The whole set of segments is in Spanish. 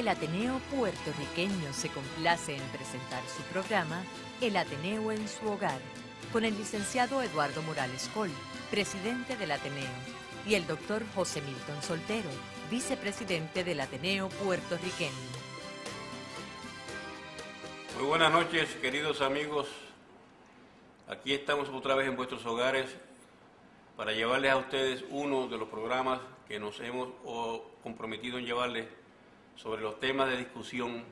El Ateneo puertorriqueño se complace en presentar su programa El Ateneo en su hogar, con el licenciado Eduardo Morales Coll, presidente del Ateneo, y el doctor José Milton Soltero, vicepresidente del Ateneo puertorriqueño. Muy buenas noches, queridos amigos. Aquí estamos otra vez en vuestros hogares para llevarles a ustedes uno de los programas que nos hemos comprometido en llevarles sobre los temas de discusión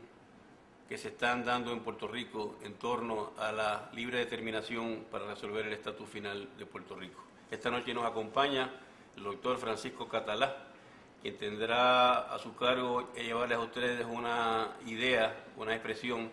que se están dando en Puerto Rico en torno a la libre determinación para resolver el estatus final de Puerto Rico. Esta noche nos acompaña el doctor Francisco Catalá, quien tendrá a su cargo llevarles a ustedes una idea, una expresión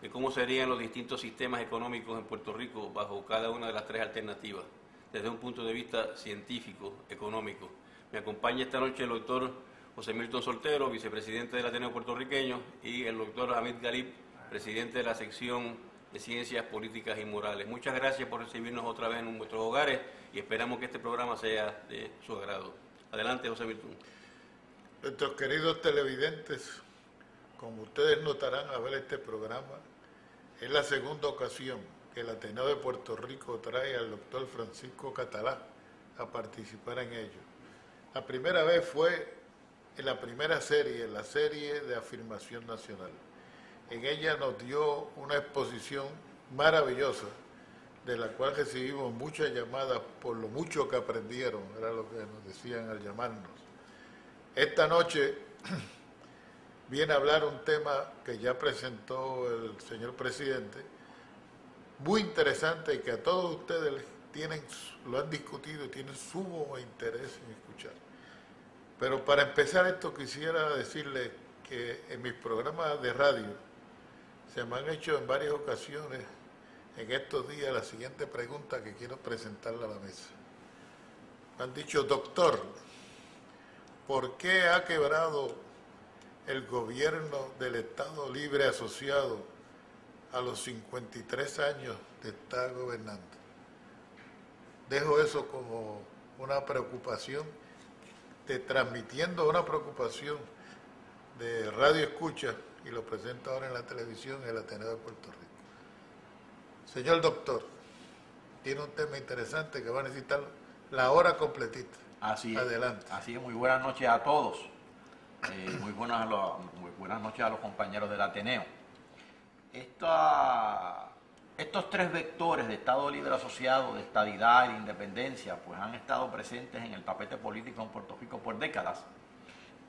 de cómo serían los distintos sistemas económicos en Puerto Rico bajo cada una de las tres alternativas, desde un punto de vista científico, económico. Me acompaña esta noche el doctor José Milton Soltero, vicepresidente del Ateneo puertorriqueño, y el doctor Hamid Galib, presidente de la sección de Ciencias Políticas y Morales. Muchas gracias por recibirnos otra vez en nuestros hogares y esperamos que este programa sea de su agrado. Adelante, José Milton. Nuestros queridos televidentes, como ustedes notarán al ver este programa, es la segunda ocasión que el Ateneo de Puerto Rico trae al doctor Francisco Catalá a participar en ello. La primera vez fue en la primera serie, la serie de Afirmación Nacional. En ella nos dio una exposición maravillosa, de la cual recibimos muchas llamadas por lo mucho que aprendieron, era lo que nos decían al llamarnos. Esta noche viene a hablar un tema que ya presentó el señor presidente, muy interesante y que a todos ustedes lo han discutido y tienen sumo interés en escuchar. Pero para empezar esto quisiera decirles que en mis programas de radio se me han hecho en varias ocasiones en estos días la siguiente pregunta que quiero presentarle a la mesa. Me han dicho, doctor, ¿por qué ha quebrado el gobierno del Estado Libre Asociado a los 53 años de estar gobernando? Dejo eso como una preocupación, transmitiendo una preocupación de radio escucha, y lo presento ahora en la televisión en el Ateneo de Puerto Rico. Señor doctor, tiene un tema interesante que va a necesitar la hora completita. Así es. Adelante. Así es, muy buenas noches a todos. Muy buenas noches a los compañeros del Ateneo. Estos tres vectores de Estado Libre Asociado, de estadidad y de independencia, pues han estado presentes en el tapete político en Puerto Rico por décadas.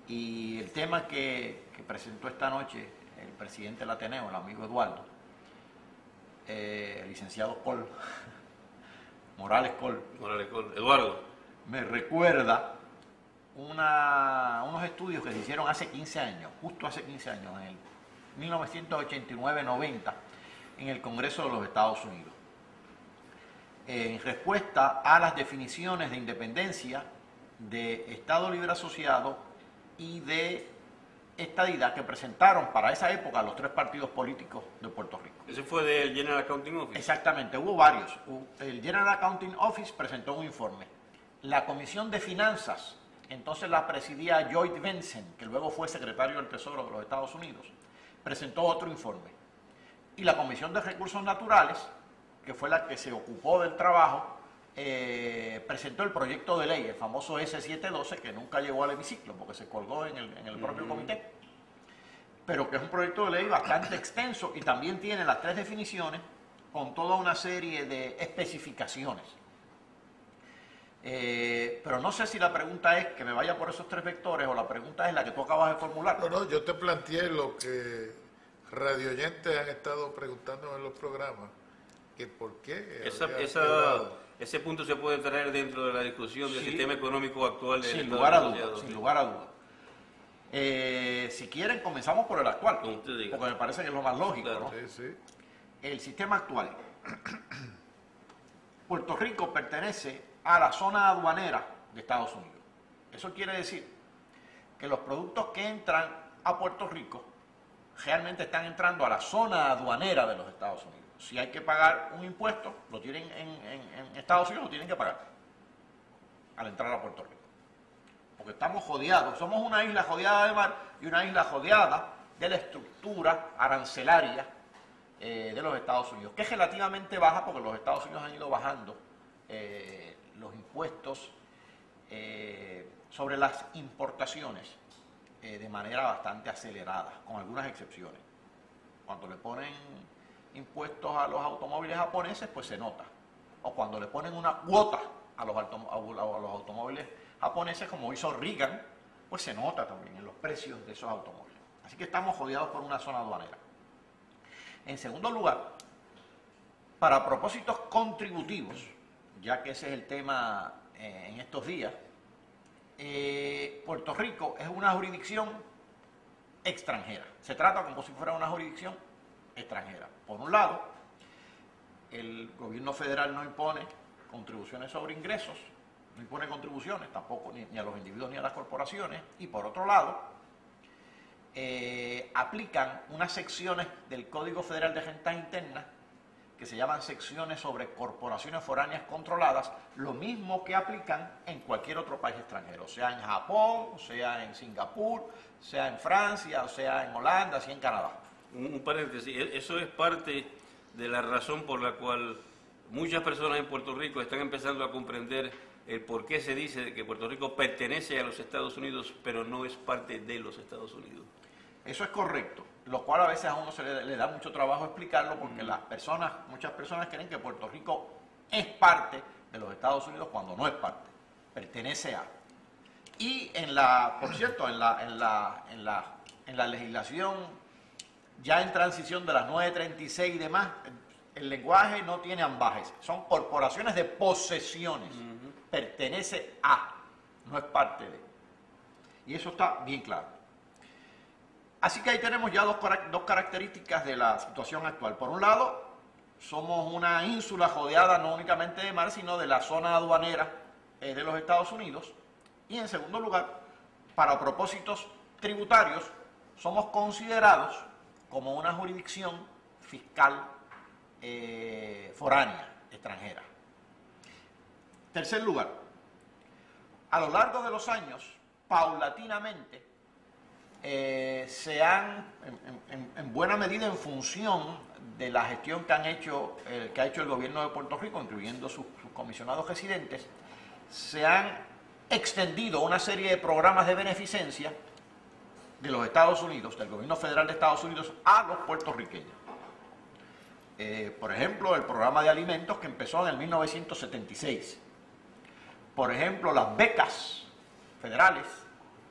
Y el tema que presentó esta noche el presidente del Ateneo, el amigo Eduardo, el licenciado Coll, Morales Coll, Eduardo, me recuerda unos estudios que se hicieron hace 15 años, justo hace 15 años, en el 1989-90, en el Congreso de los Estados Unidos, en respuesta a las definiciones de independencia, de Estado Libre Asociado y de estadidad que presentaron para esa época los tres partidos políticos de Puerto Rico. ¿Ese fue del General Accounting Office? Exactamente, hubo varios. El General Accounting Office presentó un informe. La Comisión de Finanzas, entonces la presidía Lloyd Bentsen, que luego fue secretario del Tesoro de los Estados Unidos, presentó otro informe. Y la Comisión de Recursos Naturales, que fue la que se ocupó del trabajo, presentó el proyecto de ley, el famoso S712, que nunca llegó al hemiciclo porque se colgó en el propio comité, pero que es un proyecto de ley bastante extenso y también tiene las tres definiciones con toda una serie de especificaciones. Pero no sé si la pregunta es que me vaya por esos tres vectores o la pregunta es la que tú acabas de formular. No, yo te planteé lo que radioyentes han estado preguntando en los programas, que por qué ese punto se puede traer dentro de la discusión del sistema económico actual del sin lugar a dudas. Si quieren, comenzamos por el actual, porque me parece que es lo más lógico, claro, ¿no? Sí. El sistema actual. Puerto Rico pertenece a la zona aduanera de Estados Unidos. Eso quiere decir que los productos que entran a Puerto Rico realmente están entrando a la zona aduanera de los Estados Unidos. Si hay que pagar un impuesto, lo tienen en Estados Unidos, lo tienen que pagar al entrar a Puerto Rico. porque estamos jodeados. Somos una isla jodeada de mar y una isla jodeada de la estructura arancelaria de los Estados Unidos, que es relativamente baja porque los Estados Unidos han ido bajando los impuestos sobre las importaciones de manera bastante acelerada, con algunas excepciones. Cuando le ponen impuestos a los automóviles japoneses, pues se nota. O cuando le ponen una cuota a los automóviles japoneses, como hizo Reagan, pues se nota también en los precios de esos automóviles. Así que estamos jodeados por una zona aduanera. En segundo lugar, para propósitos contributivos, ya que ese es el tema en estos días, Puerto Rico es una jurisdicción extranjera. Se trata como si fuera una jurisdicción extranjera. Por un lado, el gobierno federal no impone contribuciones sobre ingresos, no impone contribuciones tampoco ni a los individuos ni a las corporaciones, y por otro lado, aplican unas secciones del Código Federal de Rentas Internas que se llaman secciones sobre corporaciones foráneas controladas, lo mismo que aplican en cualquier otro país extranjero, sea en Japón, sea en Singapur, sea en Francia, sea en Holanda, sea en Canadá. Un paréntesis, eso es parte de la razón por la cual muchas personas en Puerto Rico están empezando a comprender el por qué se dice que Puerto Rico pertenece a los Estados Unidos, pero no es parte de los Estados Unidos. Eso es correcto, lo cual a veces a uno se le da mucho trabajo explicarlo porque muchas personas creen que Puerto Rico es parte de los Estados Unidos cuando no es parte, pertenece a. Y por cierto, en la legislación ya en transición de las 936 y demás, el lenguaje no tiene ambajes, son corporaciones de posesiones, pertenece a, no es parte de. Y eso está bien claro. Así que ahí tenemos ya dos características de la situación actual. Por un lado, somos una ínsula jodeada no únicamente de mar, sino de la zona aduanera de los Estados Unidos. Y en segundo lugar, para propósitos tributarios, somos considerados como una jurisdicción fiscal foránea, extranjera. Tercer lugar, a lo largo de los años, paulatinamente, se han, en buena medida en función de la gestión que ha hecho el gobierno de Puerto Rico, incluyendo sus comisionados residentes, se han extendido una serie de programas de beneficencia de los Estados Unidos, del gobierno federal de Estados Unidos, a los puertorriqueños. Por ejemplo, el programa de alimentos que empezó en el 1976. Por ejemplo, las becas federales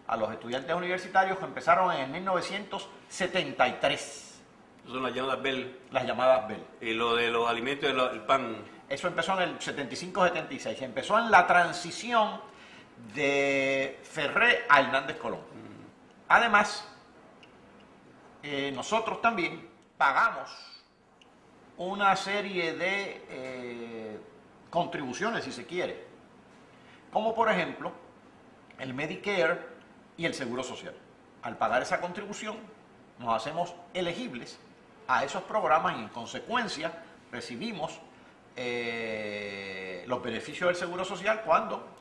a los estudiantes universitarios que empezaron en el 1973. Son las llamadas Bell. Las llamadas Bell. Y lo de los alimentos, el pan. Eso empezó en el 75-76. Empezó en la transición de Ferré a Hernández Colón. Además, nosotros también pagamos una serie de contribuciones, si se quiere, como por ejemplo el Medicare y el Seguro Social. Al pagar esa contribución, nos hacemos elegibles a esos programas y en consecuencia recibimos los beneficios del Seguro Social cuando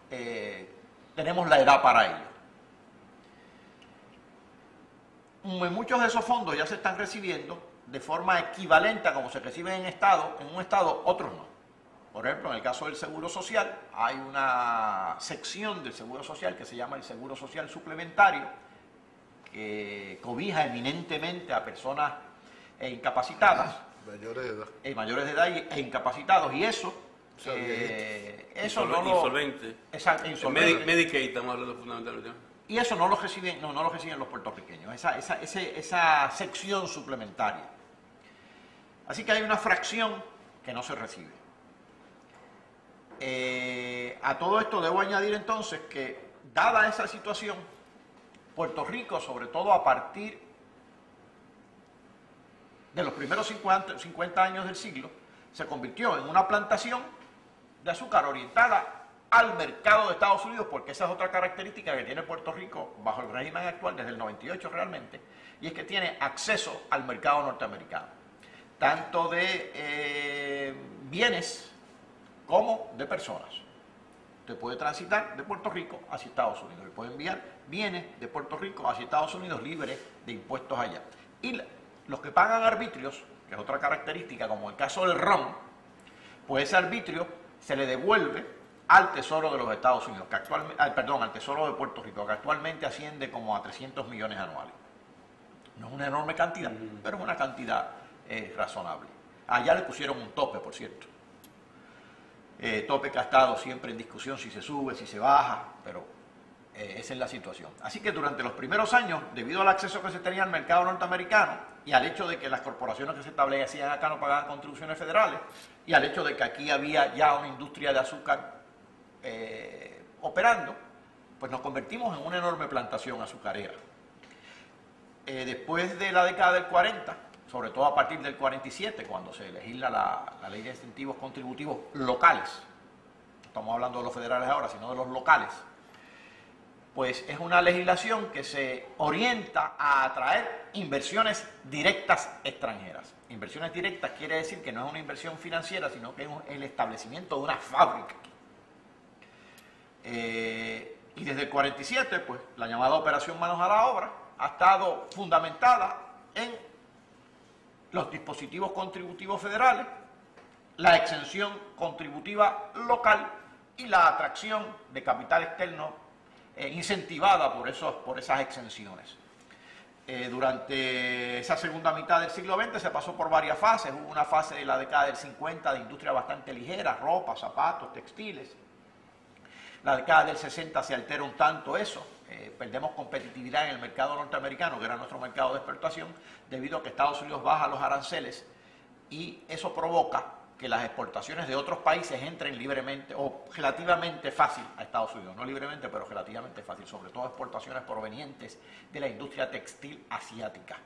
tenemos la edad para ello. Muchos de esos fondos ya se están recibiendo de forma equivalente a como se reciben en un estado, otros no. Por ejemplo, en el caso del Seguro Social, hay una sección del Seguro Social que se llama el Seguro Social Suplementario, que cobija eminentemente a personas incapacitadas, mayores de edad e incapacitados, y eso no lo... Insolvente. Exacto, insolvente. Medicaid, estamos hablando fundamentalmente. Y eso no lo reciben los puertorriqueños, esa sección suplementaria. Así que hay una fracción que no se recibe. A todo esto debo añadir entonces que, dada esa situación, Puerto Rico, sobre todo a partir de los primeros 50 años del siglo, se convirtió en una plantación de azúcar orientada al mercado de Estados Unidos, porque esa es otra característica que tiene Puerto Rico bajo el régimen actual, desde el 98 realmente, y es que tiene acceso al mercado norteamericano, tanto de bienes como de personas. Usted puede transitar de Puerto Rico hacia Estados Unidos y puede enviar bienes de Puerto Rico hacia Estados Unidos libre de impuestos allá. Y los que pagan arbitrios, que es otra característica, como el caso del ron, pues ese arbitrio se le devuelve al Tesoro de los Estados Unidos, que actualmente, al Tesoro de Puerto Rico, que actualmente asciende como a 300 millones anuales. No es una enorme cantidad, pero es una cantidad razonable. Allá le pusieron un tope, por cierto. Tope que ha estado siempre en discusión si se sube, si se baja, pero esa es la situación. Así que durante los primeros años, debido al acceso que se tenía al mercado norteamericano y al hecho de que las corporaciones que se establecían acá no pagaban contribuciones federales y al hecho de que aquí había ya una industria de azúcar operando, pues nos convertimos en una enorme plantación azucarera. Después de la década del 40, sobre todo a partir del 47, cuando se legisla la ley de incentivos contributivos locales, no estamos hablando de los federales ahora, sino de los locales, pues es una legislación que se orienta a atraer inversiones directas extranjeras. Inversiones directas quiere decir que no es una inversión financiera, sino que es el establecimiento de una fábrica. Y desde el 47, pues la llamada Operación Manos a la Obra ha estado fundamentada en los dispositivos contributivos federales, la exención contributiva local y la atracción de capital externo incentivada por esas exenciones. Durante esa segunda mitad del siglo XX se pasó por varias fases. Hubo una fase de la década del 50 de industria bastante ligera, ropa, zapatos, textiles. La década del 60 se altera un tanto eso. Perdemos competitividad en el mercado norteamericano, que era nuestro mercado de exportación, debido a que Estados Unidos baja los aranceles y eso provoca que las exportaciones de otros países entren libremente o relativamente fácil a Estados Unidos. No libremente, pero relativamente fácil, sobre todo exportaciones provenientes de la industria textil asiática.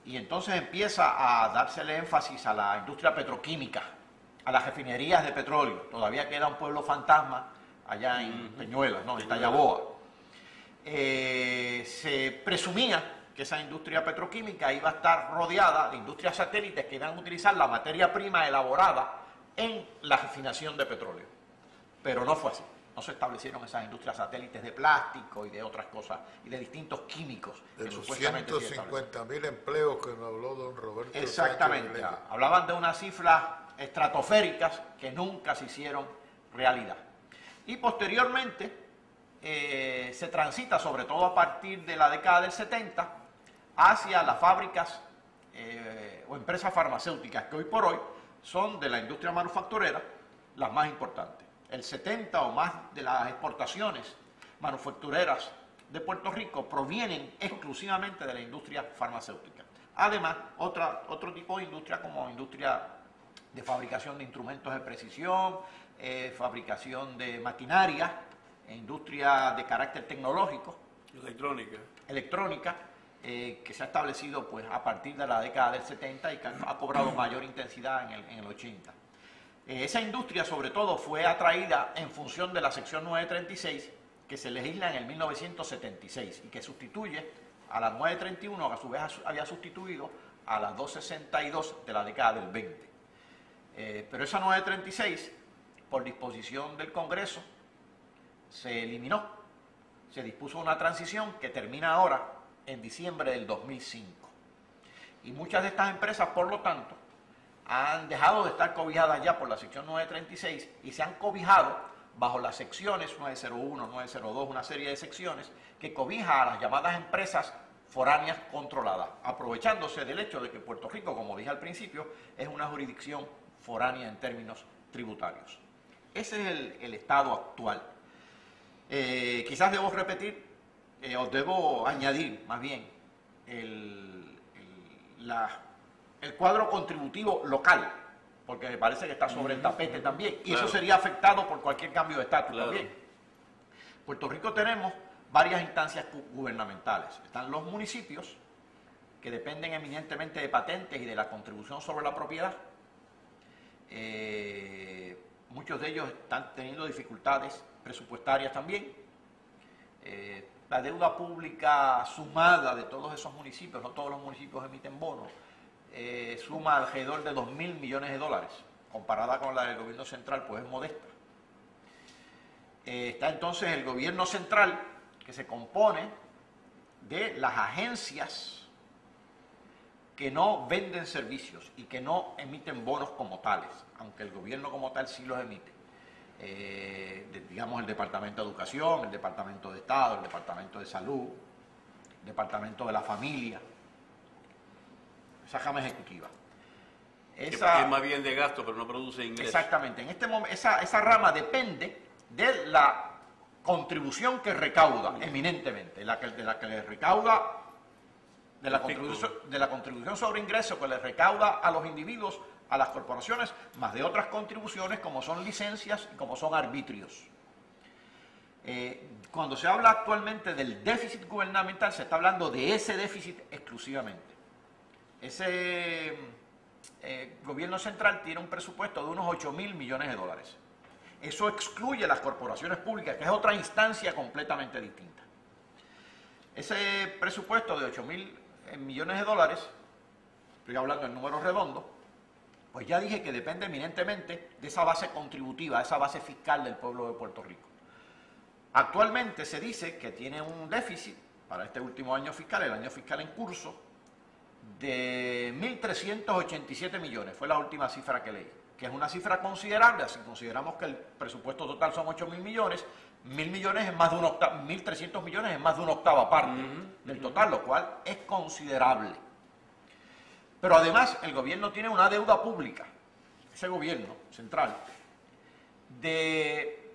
Y entonces empieza a dársele énfasis a la industria petroquímica, a las refinerías de petróleo. Todavía queda un pueblo fantasma allá en Peñuelas, ¿no? En Tallaboa. Se presumía que esa industria petroquímica iba a estar rodeada de industrias satélites que iban a utilizar la materia prima elaborada en la refinación de petróleo. Pero no fue así. No se establecieron esas industrias satélites de plástico y de otras cosas, y de distintos químicos. De los 150.000 empleos que nos habló don Roberto. Exactamente. Hablaban de unas cifras estratosféricas que nunca se hicieron realidad. Y posteriormente se transita, sobre todo a partir de la década del 70, hacia las fábricas o empresas farmacéuticas, que hoy por hoy son de la industria manufacturera las más importantes. El 70 o más de las exportaciones manufactureras de Puerto Rico provienen exclusivamente de la industria farmacéutica. Además, otro tipo de industria, como industria de fabricación de instrumentos de precisión, fabricación de maquinaria, industria de carácter tecnológico, electrónica, que se ha establecido pues a partir de la década del 70 y que ha cobrado mayor intensidad en el 80. Esa industria sobre todo fue atraída en función de la sección 936 que se legisla en el 1976 y que sustituye a la 931, que a su vez había sustituido a la 262 de la década del 20. Pero esa 936, por disposición del Congreso, se eliminó. Se dispuso una transición que termina ahora en diciembre del 2005. Y muchas de estas empresas, por lo tanto, han dejado de estar cobijadas ya por la sección 936 y se han cobijado bajo las secciones 901, 902, una serie de secciones que cobija a las llamadas empresas foráneas controladas, aprovechándose del hecho de que Puerto Rico, como dije al principio, es una jurisdicción foránea en términos tributarios. Ese es el estado actual. Quizás debo repetir, o debo añadir más bien, el cuadro contributivo local, porque me parece que está sobre el tapete también, y eso sería afectado por cualquier cambio de estatus también. Puerto Rico tenemos varias instancias gubernamentales. Están los municipios, que dependen eminentemente de patentes y de la contribución sobre la propiedad. Muchos de ellos están teniendo dificultades presupuestarias también. La deuda pública sumada de todos esos municipios, no todos los municipios emiten bonos, suma alrededor de 2.000 millones de dólares. Comparada con la del gobierno central, pues es modesta. está entonces el gobierno central, que se compone de las agencias que no venden servicios y que no emiten bonos como tales, aunque el gobierno como tal sí los emite. Digamos el Departamento de Educación, el Departamento de Estado, el Departamento de Salud, el Departamento de la Familia, esa rama ejecutiva. Esa, es más bien de gasto, pero no produce ingresos. Exactamente. En este momento, esa rama depende de la contribución que recauda, eminentemente, de la que le recauda, de la contribución sobre ingresos que le recauda a los individuos, a las corporaciones, más de otras contribuciones como son licencias y como son arbitrios. Cuando se habla actualmente del déficit gubernamental, se está hablando de ese déficit exclusivamente. Ese gobierno central tiene un presupuesto de unos 8.000 millones de dólares. Eso excluye las corporaciones públicas, que es otra instancia completamente distinta. Ese presupuesto de 8.000 millones de dólares, estoy hablando en números redondos, pues ya dije que depende eminentemente de esa base contributiva, esa base fiscal del pueblo de Puerto Rico. Actualmente se dice que tiene un déficit para este último año fiscal, el año fiscal en curso, de 1.387 millones, fue la última cifra que leí, que es una cifra considerable. Si consideramos que el presupuesto total son 8.000 millones, 1.000 millones es más de 1.300 millones es más de una octava parte del total, lo cual es considerable. Pero además el gobierno tiene una deuda pública, ese gobierno central, de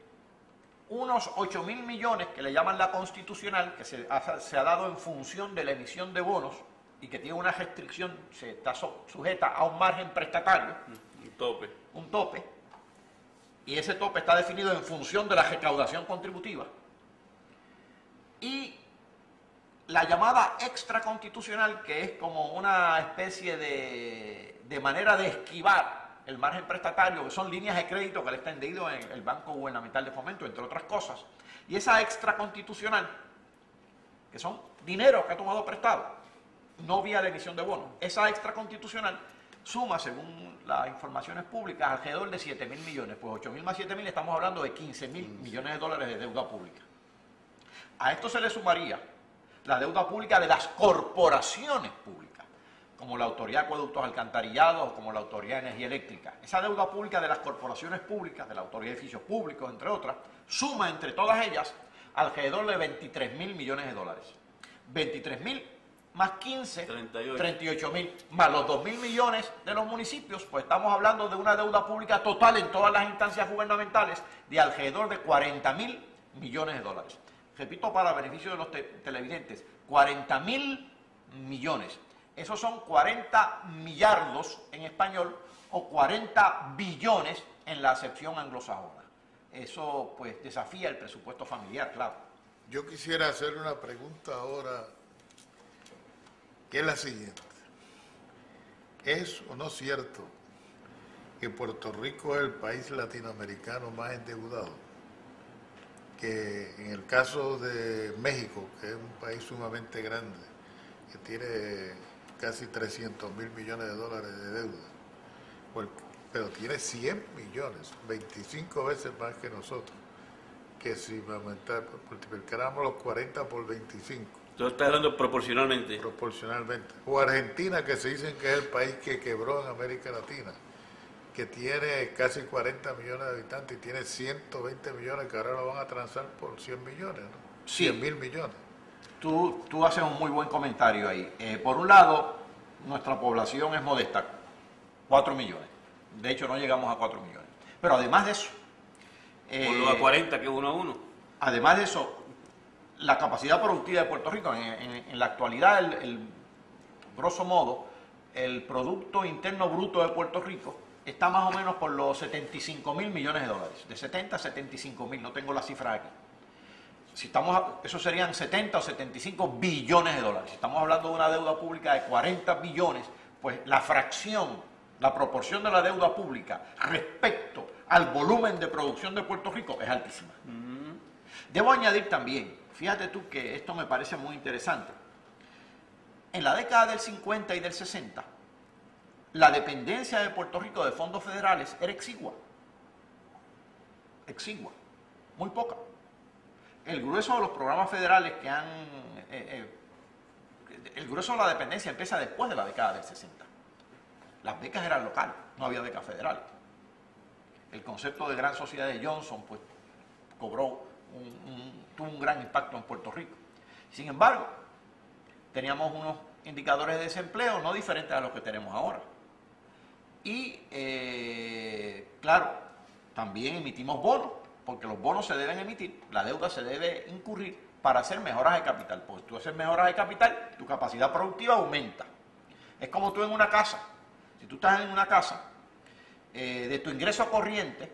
unos 8.000 millones que le llaman la constitucional, que se ha dado en función de la emisión de bonos y que tiene una restricción, se está sujeta a un margen prestatario. Un tope. Y ese tope está definido en función de la recaudación contributiva. Y la llamada extraconstitucional, que es como una especie de manera de esquivar el margen prestatario, que son líneas de crédito que le está extendido en el Banco Gubernamental de Fomento, entre otras cosas. Y esa extraconstitucional, que son dineros que ha tomado prestado, no vía la emisión de bonos, esa extraconstitucional suma, según las informaciones públicas, alrededor de 7.000 millones. Pues 8.000 más 7.000 estamos hablando de 15.000 millones de dólares de deuda pública. A esto se le sumaría la deuda pública de las corporaciones públicas, como la Autoridad de Acueductos Alcantarillados o como la Autoridad de Energía Eléctrica. Esa deuda pública de las corporaciones públicas, de la Autoridad de Edificios Públicos, entre otras, suma entre todas ellas alrededor de 23.000 millones de dólares. 23.000 más 15, 38.000, más los 2.000 millones de los municipios, pues estamos hablando de una deuda pública total en todas las instancias gubernamentales de alrededor de 40.000 millones de dólares. Repito, para beneficio de los televidentes, 40.000 millones. Esos son 40 millardos en español o 40 billones en la acepción anglosajona. Eso pues desafía el presupuesto familiar, claro. Yo quisiera hacer una pregunta ahora, que es la siguiente. ¿Es o no cierto que Puerto Rico es el país latinoamericano más endeudado? Que en el caso de México, que es un país sumamente grande, que tiene casi 300.000 millones de dólares de deuda, pero tiene 100 millones, 25 veces más que nosotros, que si multiplicáramos los 40 por 25. Tú estás hablando proporcionalmente. Proporcionalmente. O Argentina, que se dicen que es el país que quebró en América Latina, que tiene casi 40 millones de habitantes y tiene 120 millones que ahora lo van a transar por 100 millones, ¿no? Sí. 100.000 millones. Tú haces un muy buen comentario ahí. Por un lado, nuestra población es modesta, 4 millones. De hecho, no llegamos a 4 millones. Pero además de eso... por lo a 40, que es 1 a 1. Además de eso, la capacidad productiva de Puerto Rico, en la actualidad, grosso modo, el Producto Interno Bruto de Puerto Rico está más o menos por los 75.000 millones de dólares. De 70 a 75.000, no tengo la cifra aquí. Eso serían 70 o 75 billones de dólares. Si estamos hablando de una deuda pública de 40 billones, pues la fracción, la proporción de la deuda pública respecto al volumen de producción de Puerto Rico es altísima. Debo añadir también, fíjate tú que esto me parece muy interesante. En la década del 50 y del 60, la dependencia de Puerto Rico de fondos federales era exigua. Exigua. muy poca. El grueso de los programas federales el grueso de la dependencia empieza después de la década del 60. Las becas eran locales, no había becas federales. El concepto de gran sociedad de Johnson pues tuvo un gran impacto en Puerto Rico. Sin embargo, teníamos unos indicadores de desempleo no diferentes a los que tenemos ahora. Y, claro, también emitimos bonos, porque los bonos se deben emitir, la deuda se debe incurrir para hacer mejoras de capital. Porque tú haces mejoras de capital, tu capacidad productiva aumenta. Es como tú en una casa. Si tú estás en una casa, de tu ingreso corriente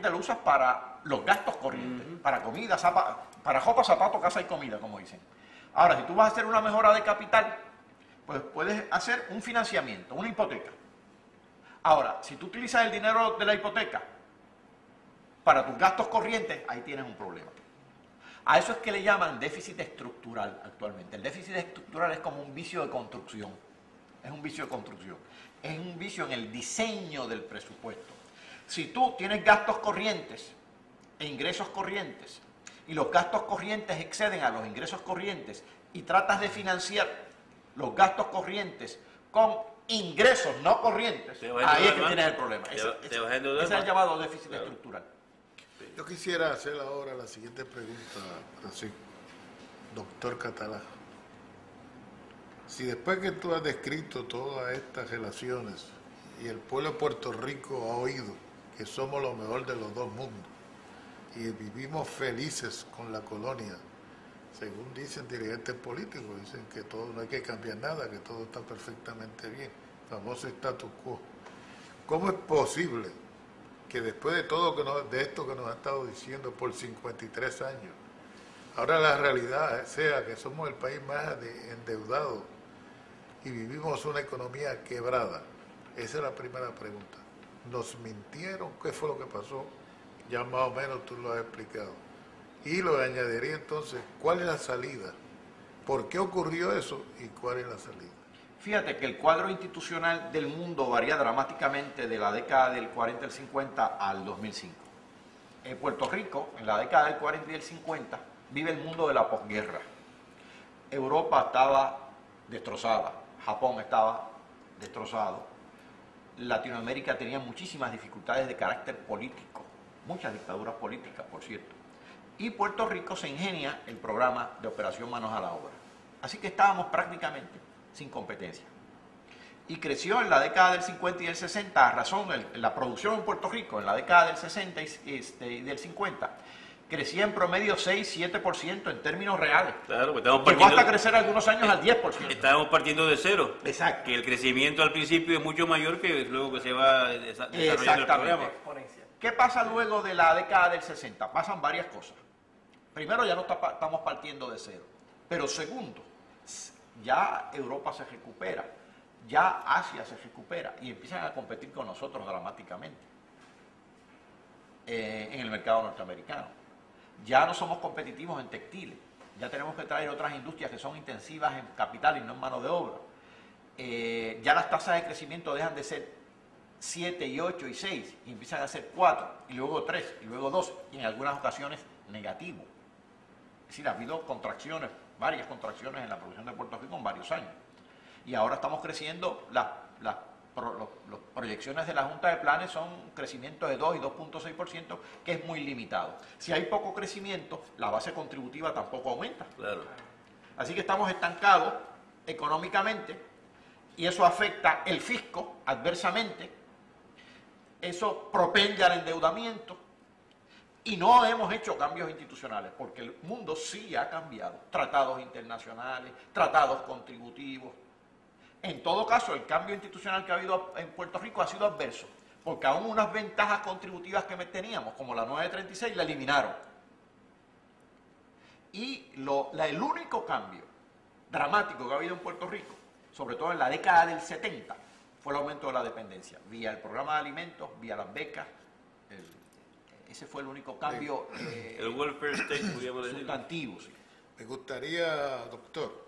lo usas para los gastos corrientes, para comida, para ropa, zapatos, casa y comida, como dicen. Ahora, si tú vas a hacer una mejora de capital, pues puedes hacer un financiamiento, una hipoteca. Ahora, si tú utilizas el dinero de la hipoteca para tus gastos corrientes, ahí tienes un problema. A eso es que le llaman déficit estructural actualmente. El déficit estructural es como un vicio de construcción. Es un vicio de construcción. Es un vicio en el diseño del presupuesto. Si tú tienes gastos corrientes e ingresos corrientes y los gastos corrientes exceden a los ingresos corrientes y tratas de financiar los gastos corrientes con ingresos no corrientes, ahí es que tienes el problema. Ese es el llamado déficit estructural. Yo quisiera hacer ahora la siguiente pregunta, Francisco. Doctor Catalá, si después que tú has descrito todas estas relaciones y el pueblo de Puerto Rico ha oído que somos lo mejor de los dos mundos y vivimos felices con la colonia, según dicen dirigentes políticos, dicen que todo, no hay que cambiar nada, que todo está perfectamente bien, famoso status quo. ¿Cómo es posible que después de todo de esto que nos ha estado diciendo por 53 años, ahora la realidad sea que somos el país más endeudado y vivimos una economía quebrada? Esa es la primera pregunta. ¿Nos mintieron? ¿Qué fue lo que pasó? Ya más o menos tú lo has explicado. Y lo añadiría entonces, ¿cuál es la salida? ¿Por qué ocurrió eso y cuál es la salida? Fíjate que el cuadro institucional del mundo varía dramáticamente de la década del 40 al 50 al 2005. En Puerto Rico, en la década del 40 y el 50, vive el mundo de la posguerra. Europa estaba destrozada, Japón estaba destrozado, Latinoamérica tenía muchísimas dificultades de carácter político, muchas dictaduras políticas, por cierto. Y Puerto Rico se ingenia el programa de Operación Manos a la Obra. Así que estábamos prácticamente sin competencia. Y creció en la década del 50 y del 60, a razón de la producción en Puerto Rico, en la década del 60 y del 50, crecía en promedio 6-7% en términos reales. Claro, pues estamos llegó hasta crecer algunos años al 10%. Estábamos partiendo de cero. Exacto. Que el crecimiento al principio es mucho mayor que luego que se va desarrollando el programa. ¿Qué pasa luego de la década del 60? Pasan varias cosas. Primero, ya no estamos partiendo de cero. Pero segundo, ya Europa se recupera, ya Asia se recupera y empiezan a competir con nosotros dramáticamente en el mercado norteamericano. Ya no somos competitivos en textiles, ya tenemos que traer otras industrias que son intensivas en capital y no en mano de obra. Ya las tasas de crecimiento dejan de ser 7 y 8 y 6 y empiezan a ser 4 y luego 3 y luego 2 y en algunas ocasiones negativo. Es decir, ha habido contracciones, varias contracciones en la producción de Puerto Rico en varios años. Y ahora estamos creciendo, las proyecciones de la Junta de Planes son crecimiento de 2 y 2.6%, que es muy limitado. Si hay poco crecimiento, la base contributiva tampoco aumenta. Claro. Así que estamos estancados económicamente y eso afecta el fisco adversamente, eso propende al endeudamiento. Y no hemos hecho cambios institucionales, porque el mundo sí ha cambiado. Tratados internacionales, tratados contributivos. En todo caso, el cambio institucional que ha habido en Puerto Rico ha sido adverso, porque aún unas ventajas contributivas que teníamos, como la 936, la eliminaron. Y el único cambio dramático que ha habido en Puerto Rico, sobre todo en la década del 70, fue el aumento de la dependencia, vía el programa de alimentos, vía las becas. Ese fue el único cambio el welfare state, podríamos decir, sustantivo. Sí. Me gustaría, doctor,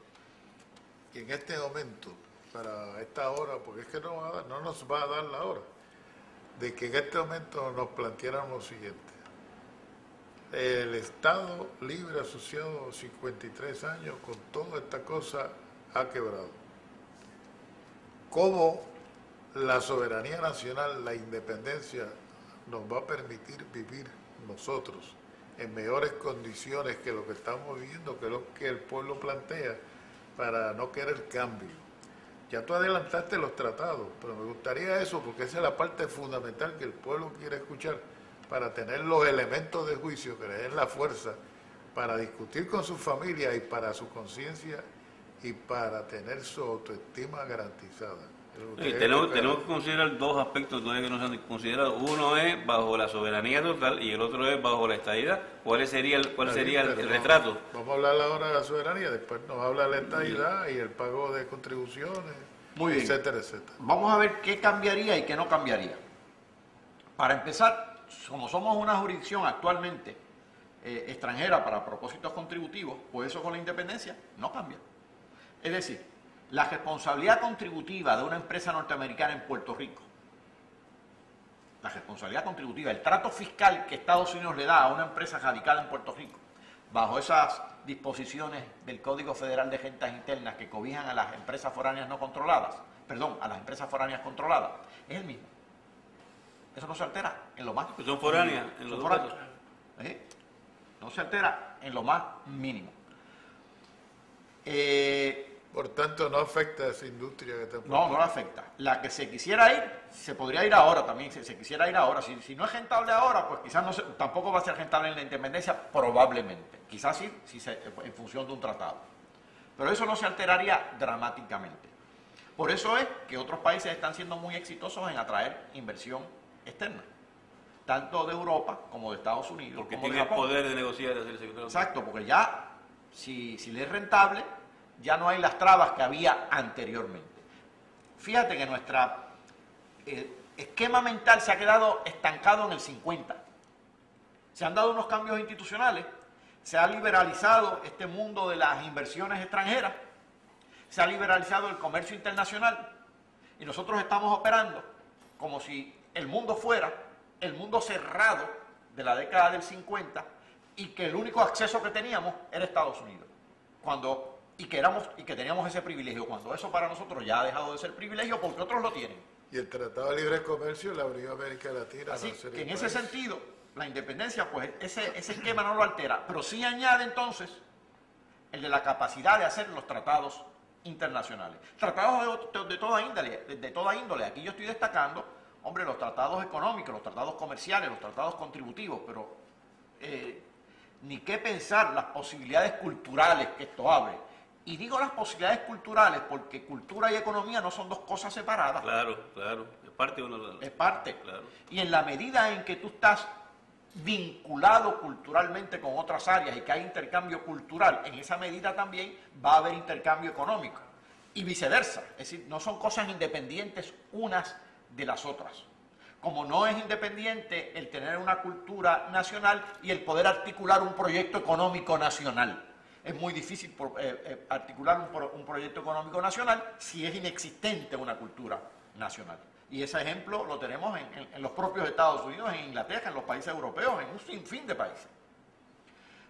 que en este momento, para esta hora, porque es que no nos va a dar la hora, de que en este momento nos plantearan lo siguiente. El Estado Libre Asociado, 53 años, con toda esta cosa ha quebrado. ¿Cómo la soberanía nacional, la independencia, nos va a permitir vivir nosotros en mejores condiciones que lo que estamos viviendo, que es lo que el pueblo plantea, para no querer cambio? Ya tú adelantaste los tratados, pero me gustaría eso, porque esa es la parte fundamental que el pueblo quiere escuchar, para tener los elementos de juicio, que le den la fuerza para discutir con su familia y para su conciencia y para tener su autoestima garantizada. Tenemos que considerar dos aspectos todavía que no se han considerado. Uno es bajo la soberanía total y el otro es bajo la estadidad. ¿Cuál sería el retrato? Vamos a hablar ahora de la soberanía, después nos habla de la estadidad y el pago de contribuciones, etcétera, etcétera. Vamos a ver qué cambiaría y qué no cambiaría. Para empezar, como somos una jurisdicción actualmente extranjera para propósitos contributivos, pues eso con la independencia no cambia. Es decir, la responsabilidad contributiva de una empresa norteamericana en Puerto Rico, la responsabilidad contributiva, el trato fiscal que Estados Unidos le da a una empresa radicada en Puerto Rico, bajo esas disposiciones del Código Federal de Rentas Internas que cobijan a las empresas foráneas no controladas, a las empresas foráneas controladas, es el mismo. Eso no se altera en lo más... Son foráneas en los dos casos. No se altera en lo más mínimo. Por tanto, no afecta a esa industria que está... No la afecta. La que se quisiera ir, se podría ir ahora también, se quisiera ir ahora. Si no es rentable ahora, pues quizás tampoco va a ser rentable en la independencia, probablemente. Quizás sí, en función de un tratado. Pero eso no se alteraría dramáticamente. Por eso es que otros países están siendo muy exitosos en atraer inversión externa, tanto de Europa como de Estados Unidos. Porque como tiene el poder de negociar y hacer el sector. Exacto, porque ya, si le es rentable, ya no hay las trabas que había anteriormente. Fíjate que nuestro esquema mental se ha quedado estancado en el 50. Se han dado unos cambios institucionales, se ha liberalizado este mundo de las inversiones extranjeras, se ha liberalizado el comercio internacional y nosotros estamos operando como si el mundo fuera el mundo cerrado de la década del 50 y que el único acceso que teníamos era Estados Unidos. Y que teníamos ese privilegio, cuando eso para nosotros ya ha dejado de ser privilegio porque otros lo tienen. Y el Tratado de Libre Comercio le abrió a América Latina. Así que en ese sentido, la independencia, pues ese esquema no lo altera, pero sí añade entonces el de la capacidad de hacer los tratados internacionales. Tratados de toda índole. Aquí yo estoy destacando, hombre, los tratados económicos, los tratados comerciales, los tratados contributivos, pero ni qué pensar las posibilidades culturales que esto abre. Y digo las posibilidades culturales porque cultura y economía no son dos cosas separadas. Claro, es parte de uno. Es parte. Claro. Y en la medida en que tú estás vinculado culturalmente con otras áreas y que hay intercambio cultural, en esa medida también va a haber intercambio económico. Y viceversa. Es decir, no son cosas independientes unas de las otras. Como no es independiente el tener una cultura nacional y el poder articular un proyecto económico nacional. Es muy difícil articular un proyecto económico nacional si es inexistente una cultura nacional. Y ese ejemplo lo tenemos en los propios Estados Unidos, en Inglaterra, en los países europeos, en un sinfín de países.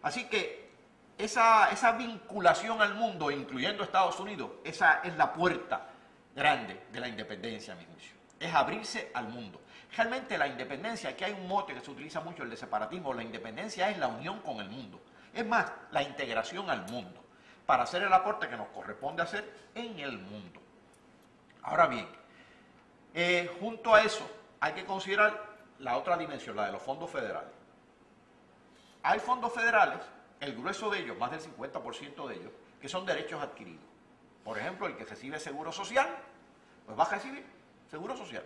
Así que esa vinculación al mundo, incluyendo Estados Unidos, esa es la puerta grande de la independencia, a mi juicio. Es abrirse al mundo. Realmente la independencia, aquí hay un mote que se utiliza mucho, el de separatismo, la independencia es la unión con el mundo. Es más, la integración al mundo, para hacer el aporte que nos corresponde hacer en el mundo. Ahora bien, junto a eso hay que considerar la otra dimensión, la de los fondos federales. Hay fondos federales, el grueso de ellos, más del 50% de ellos, que son derechos adquiridos. Por ejemplo, el que recibe seguro social, pues va a recibir seguro social.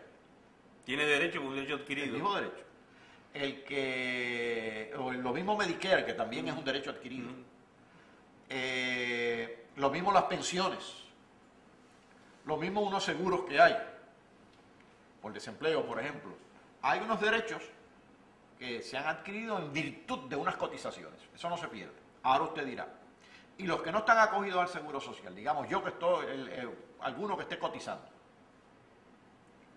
Tiene derecho con un derecho adquirido. El mismo derecho. Lo mismo Medicare, que también es un derecho adquirido. Lo mismo las pensiones. Lo mismo unos seguros que hay. Por desempleo, por ejemplo. Hay unos derechos que se han adquirido en virtud de unas cotizaciones. Eso no se pierde. Ahora usted dirá. Y los que no están acogidos al seguro social, digamos yo que estoy, alguno que esté cotizando.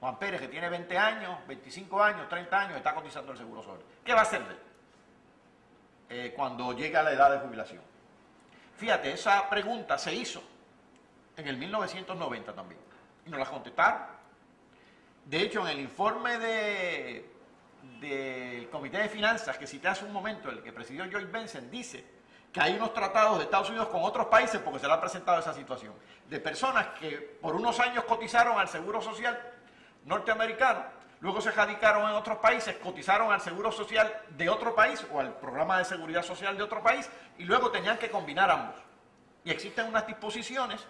Juan Pérez, que tiene 20 años, 25 años, 30 años, está cotizando el Seguro Social. ¿Qué va a hacer de él cuando llegue a la edad de jubilación? Fíjate, esa pregunta se hizo en el 1990 también, y nos la contestaron. De hecho, en el informe del Comité de Finanzas que cité hace un momento, el que presidió Joyce Bentsen, dice que hay unos tratados de Estados Unidos con otros países, porque se le ha presentado esa situación, de personas que por unos años cotizaron al Seguro Social norteamericano, luego se radicaron en otros países, cotizaron al Seguro Social de otro país o al Programa de Seguridad Social de otro país, y luego tenían que combinar ambos. Y existen unas disposiciones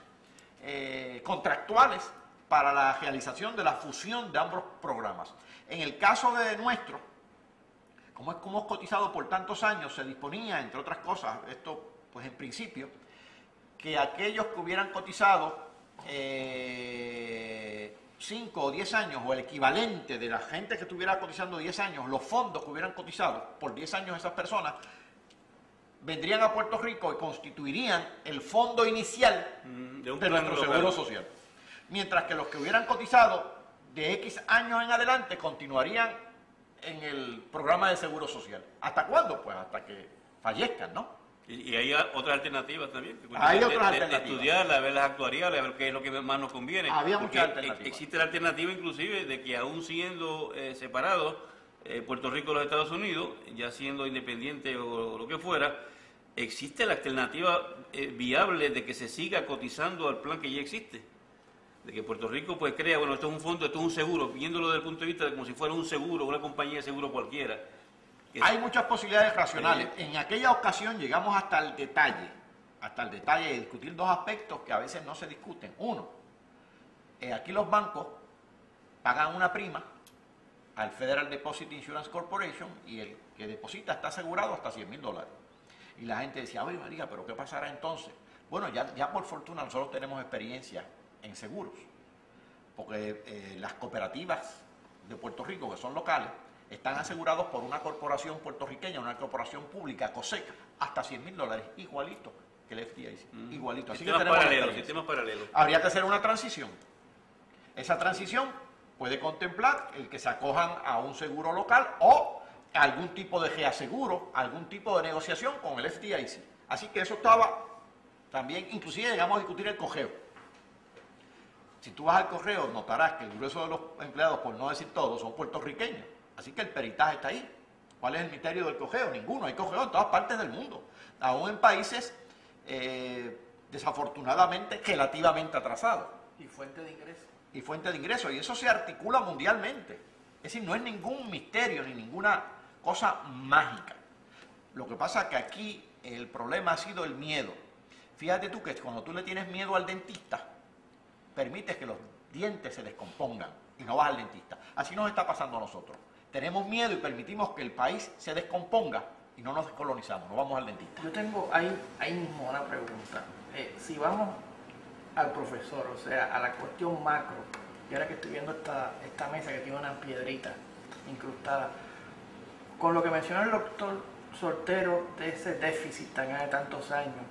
contractuales para la realización de la fusión de ambos programas. En el caso de nuestro, como hemos cotizado por tantos años, se disponía, entre otras cosas, esto pues en principio, que aquellos que hubieran cotizado 5 o 10 años, o el equivalente de la gente que estuviera cotizando 10 años, los fondos que hubieran cotizado por 10 años esas personas, vendrían a Puerto Rico y constituirían el fondo inicial de nuestro Seguro Social. Mientras que los que hubieran cotizado de X años en adelante continuarían en el programa de Seguro Social. ¿Hasta cuándo? Pues hasta que fallezcan, ¿no? Y hay otras alternativas también. Hay otras alternativas. Estudiarlas, ver las actuariales, a ver qué es lo que más nos conviene. Había muchas alternativas. Existe la alternativa inclusive de que aún siendo separados, Puerto Rico y los Estados Unidos, ya siendo independiente o lo que fuera, existe la alternativa viable de que se siga cotizando al plan que ya existe. De que Puerto Rico pues crea, bueno, esto es un fondo, esto es un seguro, viéndolo desde el punto de vista de como si fuera un seguro, una compañía de seguro cualquiera. Hay muchas posibilidades racionales. En aquella ocasión llegamos hasta el detalle de discutir dos aspectos que a veces no se discuten. Uno, aquí los bancos pagan una prima al Federal Deposit Insurance Corporation y el que deposita está asegurado hasta $100,000. Y la gente decía, oye María, pero ¿qué pasará entonces? Bueno, ya por fortuna nosotros tenemos experiencia en seguros, porque las cooperativas de Puerto Rico, que son locales, están asegurados por una corporación puertorriqueña, una corporación pública, COSEC, hasta $100,000, igualito que el FDIC, igualito. Así sistemas paralelos. Habría que hacer una transición. Esa transición puede contemplar el que se acojan a un seguro local o algún tipo de reaseguro, algún tipo de negociación con el FDIC. Así que eso estaba también, inclusive llegamos a discutir el cojeo. Si tú vas al correo, notarás que el grueso de los empleados, por no decir todos, son puertorriqueños. Así que el peritaje está ahí. ¿Cuál es el misterio del cojeo? Ninguno. Hay cojeo en todas partes del mundo. Aún en países, desafortunadamente, relativamente atrasados. Y fuente de ingresos. Y fuente de ingresos. Y eso se articula mundialmente. Es decir, no es ningún misterio ni ninguna cosa mágica. Lo que pasa es que aquí el problema ha sido el miedo. Fíjate tú que cuando tú le tienes miedo al dentista, permites que los dientes se descompongan y no vas al dentista. Así nos está pasando a nosotros. Tenemos miedo y permitimos que el país se descomponga y no nos descolonizamos, no vamos al dentista. Yo tengo ahí mismo una pregunta. Si vamos al profesor, o sea, a la cuestión macro, y ahora que estoy viendo esta mesa que tiene una piedrita incrustada, con lo que mencionó el doctor Soltero de ese déficit tan de tantos años,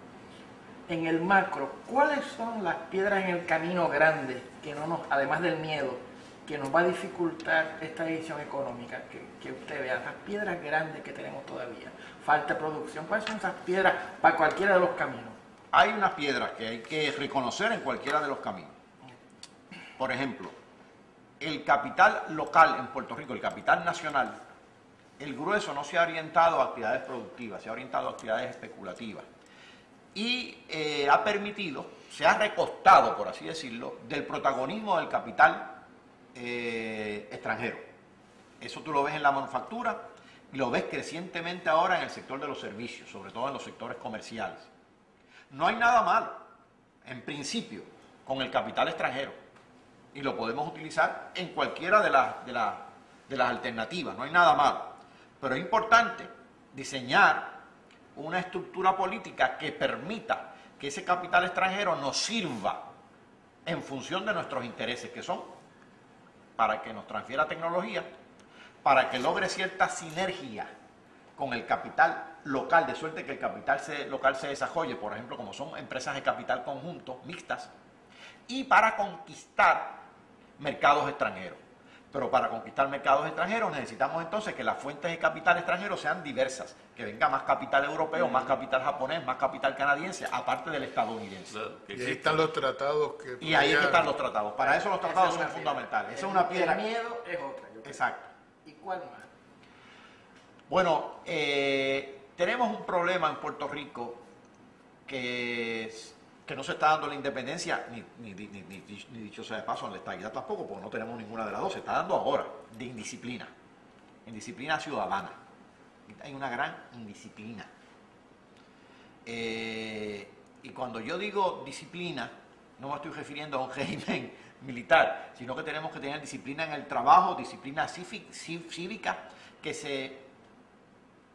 en el macro, ¿cuáles son las piedras en el camino grande que no nos, además del miedo, que nos va a dificultar esta edición económica que usted vea? Las piedras grandes que tenemos todavía. Falta de producción. ¿Cuáles son esas piedras para cualquiera de los caminos? Hay unas piedras que hay que reconocer en cualquiera de los caminos. Por ejemplo, el capital local en Puerto Rico, el capital nacional, el grueso no se ha orientado a actividades productivas, se ha orientado a actividades especulativas. Y ha permitido, se ha recostado, por así decirlo, del protagonismo del capital extranjero. Eso tú lo ves en la manufactura y lo ves crecientemente ahora en el sector de los servicios, sobre todo en los sectores comerciales. No hay nada malo, en principio, con el capital extranjero y lo podemos utilizar en cualquiera de las alternativas, no hay nada malo. Pero es importante diseñar una estructura política que permita que ese capital extranjero nos sirva en función de nuestros intereses, que son para que nos transfiera tecnología, para que logre cierta sinergia con el capital local, de suerte que el capital local se desarrolle, por ejemplo, como son empresas de capital conjunto, mixtas, y para conquistar mercados extranjeros. Pero para conquistar mercados extranjeros necesitamos entonces que las fuentes de capital extranjero sean diversas, que venga más capital europeo, más capital japonés, más capital canadiense, aparte del estadounidense. Claro, que Y ahí existe. están los tratados que... Y ahí es que están los tratados. Para eso los tratados son fundamentales. Esa es una piedra. El miedo es otra. yo creo. Exacto. ¿Y cuál más? Bueno, tenemos un problema en Puerto Rico que no se está dando la independencia, ni dicho sea de paso, en la estabilidad tampoco, porque no tenemos ninguna de las dos, se está dando ahora, de indisciplina ciudadana. Hay una gran indisciplina. Y cuando yo digo disciplina, no me estoy refiriendo a un régimen militar, sino que tenemos que tener disciplina en el trabajo, disciplina cívica, que se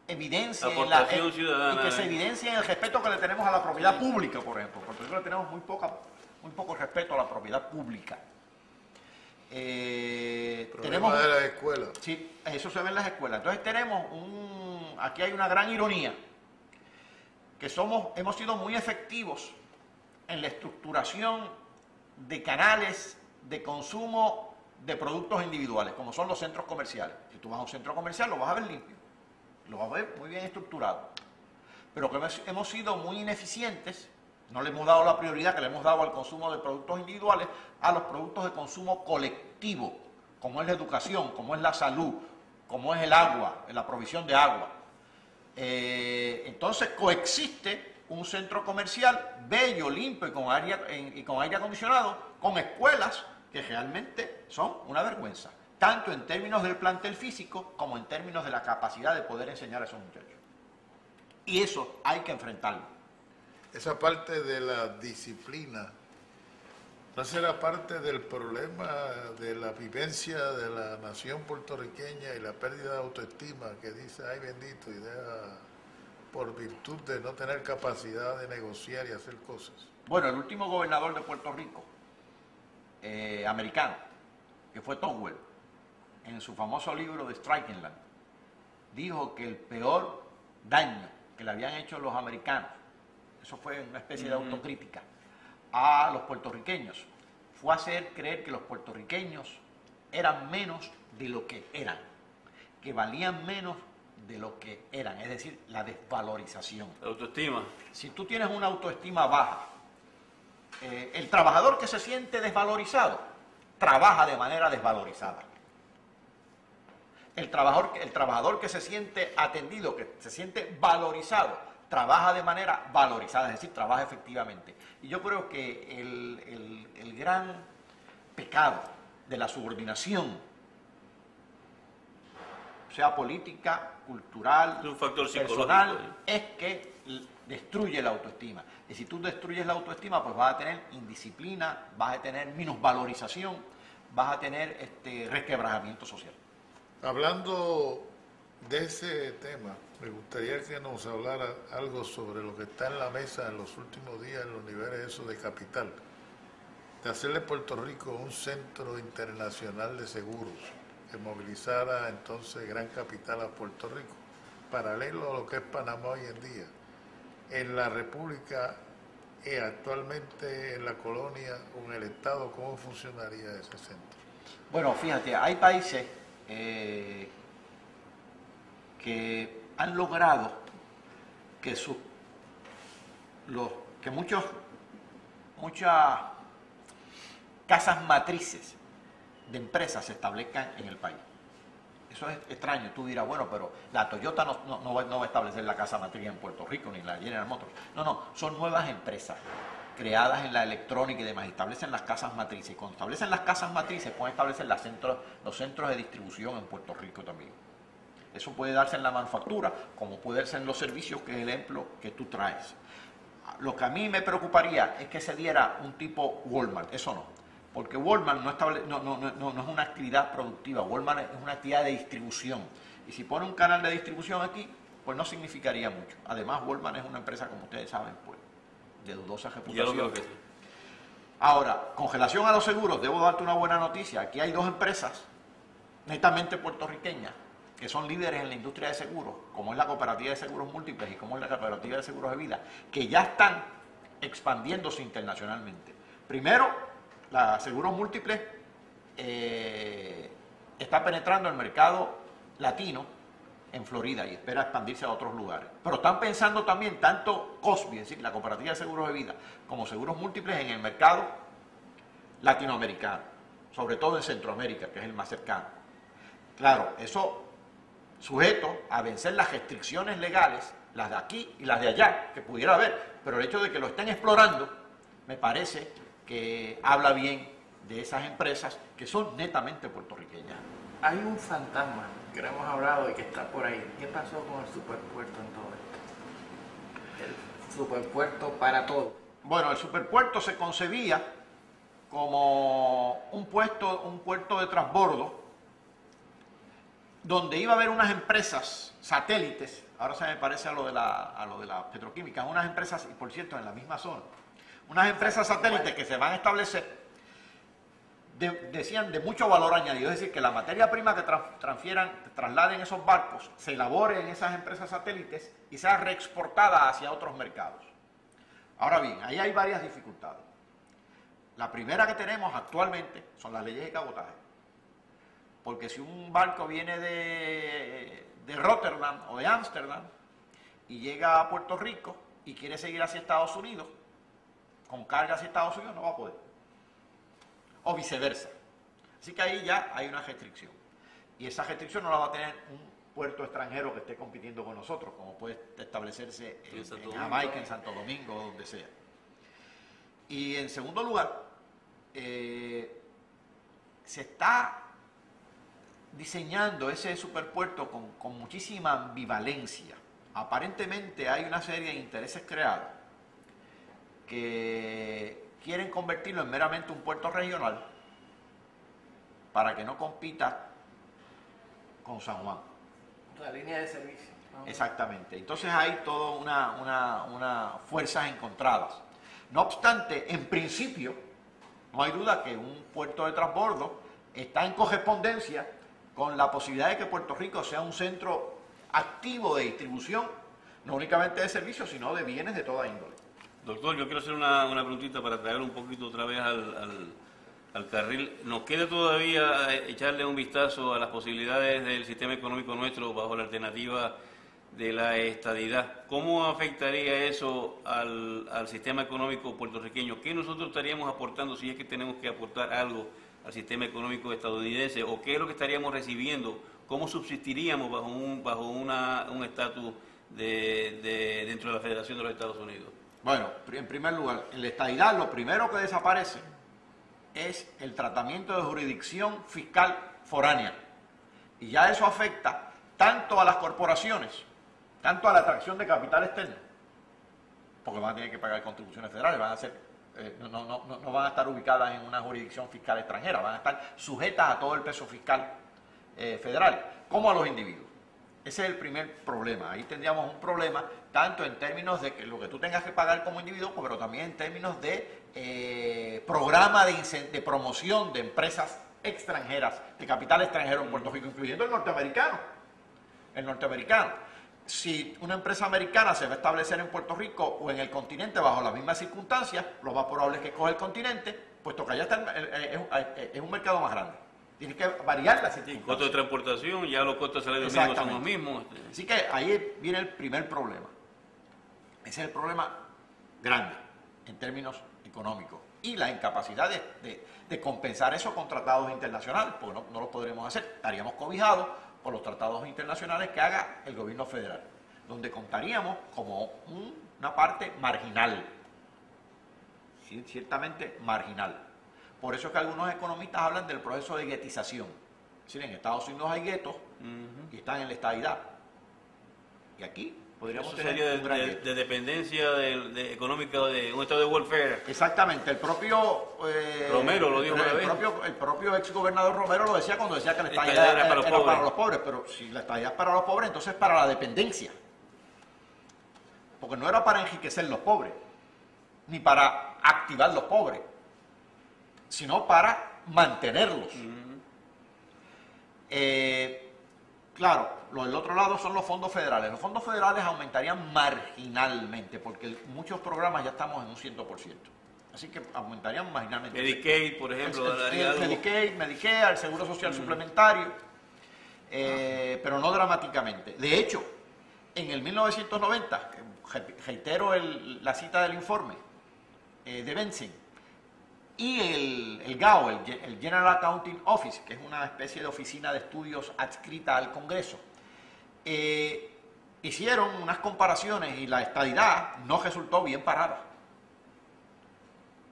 evidencie Aportación ciudadana, y que se evidencie en el respeto que le tenemos a la propiedad pública, por ejemplo. Porque nosotros le tenemos muy poco respeto a la propiedad pública. Problema de las escuelas. Sí, eso se ve en las escuelas. Entonces aquí hay una gran ironía, que hemos sido muy efectivos en la estructuración de canales de consumo de productos individuales, como son los centros comerciales. Si tú vas a un centro comercial, lo vas a ver limpio, lo vas a ver muy bien estructurado. Pero que hemos sido muy ineficientes, no le hemos dado la prioridad que le hemos dado al consumo de productos individuales, a los productos de consumo colectivo, como es la educación, como es la salud, como es el agua, la provisión de agua. Entonces coexiste un centro comercial bello, limpio y con aire acondicionado, con escuelas que realmente son una vergüenza, tanto en términos del plantel físico como en términos de la capacidad de poder enseñar a esos muchachos. Y eso hay que enfrentarlo. Esa parte de la disciplina no será parte del problema de la vivencia de la nación puertorriqueña y la pérdida de autoestima que dice, ay bendito, y deja por virtud de no tener capacidad de negociar y hacer cosas. Bueno, el último gobernador de Puerto Rico, americano, que fue Towell, en su famoso libro de Strikenland, dijo que el peor daño que le habían hecho los americanos, eso fue una especie de autocrítica, a los puertorriqueños, fue hacer creer que los puertorriqueños eran menos de lo que eran, que valían menos de lo que eran, es decir, la desvalorización. La autoestima. Si tú tienes una autoestima baja, el trabajador que se siente desvalorizado, trabaja de manera desvalorizada. El trabajador que se siente atendido, que se siente valorizado, trabaja de manera valorizada, es decir, trabaja efectivamente. Y yo creo que el gran pecado de la subordinación, sea política, cultural, Es un factor personal, psicológico. es que destruye la autoestima. Y si tú destruyes la autoestima, pues vas a tener indisciplina, vas a tener minusvalorización, vas a tener resquebrajamiento social. Hablando de ese tema, me gustaría que nos hablara algo sobre lo que está en la mesa en los últimos días en los niveles esos de capital, de hacerle Puerto Rico un centro internacional de seguros, que movilizara entonces gran capital a Puerto Rico, paralelo a lo que es Panamá hoy en día. En la República, actualmente en la colonia o en el Estado, ¿cómo funcionaría ese centro? Bueno, fíjate, hay países que han logrado que muchas casas matrices de empresas se establezcan en el país. Eso es extraño. Tú dirás, bueno, pero la Toyota no va a establecer la casa matriz en Puerto Rico, ni la General Motors. No, son nuevas empresas creadas en la electrónica y demás. Establecen las casas matrices. Y cuando establecen las casas matrices, pueden establecer los centros de distribución en Puerto Rico también. Eso puede darse en la manufactura, como puede darse en los servicios, que es el ejemplo que tú traes. Lo que a mí me preocuparía es que se diera un tipo Walmart. Eso no. Porque Walmart no es una actividad productiva, Walmart es una actividad de distribución. Y si pone un canal de distribución aquí, pues no significaría mucho. Además, Walmart es una empresa, como ustedes saben, pues, de dudosa reputación. Yo lo creo que sí. Ahora, con relación a los seguros, debo darte una buena noticia. Aquí hay dos empresas netamente puertorriqueñas que son líderes en la industria de seguros, como es la Cooperativa de Seguros Múltiples y como es la Cooperativa de Seguros de Vida, que ya están expandiéndose internacionalmente. Primero, la Seguros Múltiples está penetrando el mercado latino en Florida y espera expandirse a otros lugares. Pero están pensando también tanto COSBI, es decir, la Cooperativa de Seguros de Vida, como seguros múltiples en el mercado latinoamericano, sobre todo en Centroamérica, que es el más cercano. Claro, eso sujeto a vencer las restricciones legales, las de aquí y las de allá, que pudiera haber, pero el hecho de que lo estén explorando, me parece que habla bien de esas empresas que son netamente puertorriqueñas. Hay un fantasma que no hemos hablado y que está por ahí. ¿Qué pasó con el superpuerto en todo esto? El superpuerto para todo. Bueno, el superpuerto se concebía como un puerto de transbordo donde iba a haber unas empresas satélites, ahora se me parece a lo de la petroquímica, unas empresas, y por cierto, en la misma zona, unas empresas satélites que se van a establecer, decían, de mucho valor añadido, es decir, que la materia prima que trasladen esos barcos, se elabore en esas empresas satélites y sea reexportada hacia otros mercados. Ahora bien, ahí hay varias dificultades. La primera que tenemos actualmente son las leyes de cabotaje. Porque si un barco viene de Rotterdam o de Ámsterdam y llega a Puerto Rico y quiere seguir hacia Estados Unidos, con carga hacia Estados Unidos, no va a poder. O viceversa. Así que ahí ya hay una restricción. Y esa restricción no la va a tener un puerto extranjero que esté compitiendo con nosotros, como puede establecerse en Jamaica, en Santo Domingo, donde sea. Y en segundo lugar, se está diseñando ese superpuerto con muchísima ambivalencia. Aparentemente hay una serie de intereses creados que quieren convertirlo en meramente un puerto regional para que no compita con San Juan. La línea de servicio. Exactamente. Entonces hay todas unas fuerzas encontradas. No obstante, en principio, no hay duda que un puerto de transbordo está en correspondencia con la posibilidad de que Puerto Rico sea un centro activo de distribución, no únicamente de servicios, sino de bienes de toda índole. Doctor, yo quiero hacer una preguntita para traer un poquito otra vez al carril. ¿Nos queda todavía echarle un vistazo a las posibilidades del sistema económico nuestro bajo la alternativa de la estadidad? ¿Cómo afectaría eso al sistema económico puertorriqueño? ¿Qué nosotros estaríamos aportando si es que tenemos que aportar algo al sistema económico estadounidense? ¿O qué es lo que estaríamos recibiendo? ¿Cómo subsistiríamos bajo un estatus dentro de la Federación de los Estados Unidos? Bueno, en primer lugar, en la estadidad lo primero que desaparece es el tratamiento de jurisdicción fiscal foránea. Y ya eso afecta tanto a las corporaciones, tanto a la atracción de capital externo, porque van a tener que pagar contribuciones federales, van a ser, no van a estar ubicadas en una jurisdicción fiscal extranjera, van a estar sujetas a todo el peso fiscal federal, como a los individuos. Ese es el primer problema. Ahí tendríamos un problema tanto en términos de que lo que tú tengas que pagar como individuo, pero también en términos de programa de promoción de empresas extranjeras, de capital extranjero en Puerto Rico, incluyendo el norteamericano. El norteamericano. Si una empresa americana se va a establecer en Puerto Rico o en el continente bajo las mismas circunstancias, lo más probable es que escoja el continente, puesto que allá está es un mercado más grande. Tiene que variar la circunstancia. Costo de transportación, ya los costos de salario mínimo son los mismos. Así que ahí viene el primer problema. Ese es el problema grande en términos económicos. Y la incapacidad de compensar eso con tratados internacionales, porque no lo podremos hacer. Estaríamos cobijados por los tratados internacionales que haga el gobierno federal, donde contaríamos como una parte marginal, ciertamente marginal. Por eso es que algunos economistas hablan del proceso de guetización. Es decir, en Estados Unidos hay guetos y están en la estadidad. Y aquí podríamos eso tener sería un gran gueto. de dependencia económica de un estado de welfare. Exactamente. El propio Romero lo dijo una vez. El propio exgobernador Romero lo decía cuando decía que la estadidad era para los pobres. Pero si la estadidad es para los pobres, entonces es para la dependencia. Porque no era para enriquecer los pobres, ni para activar los pobres, sino para mantenerlos. Claro, el otro lado son los fondos federales. Los fondos federales aumentarían marginalmente, porque muchos programas ya estamos en un 100%. Así que aumentarían marginalmente. Medicaid, por ejemplo, daría algo. Medicare, el Seguro Social Suplementario, pero no dramáticamente. De hecho, en el 1990, reitero la cita del informe de Benson, y el GAO, el General Accounting Office, que es una especie de oficina de estudios adscrita al Congreso, hicieron unas comparaciones y la estadidad no resultó bien parada.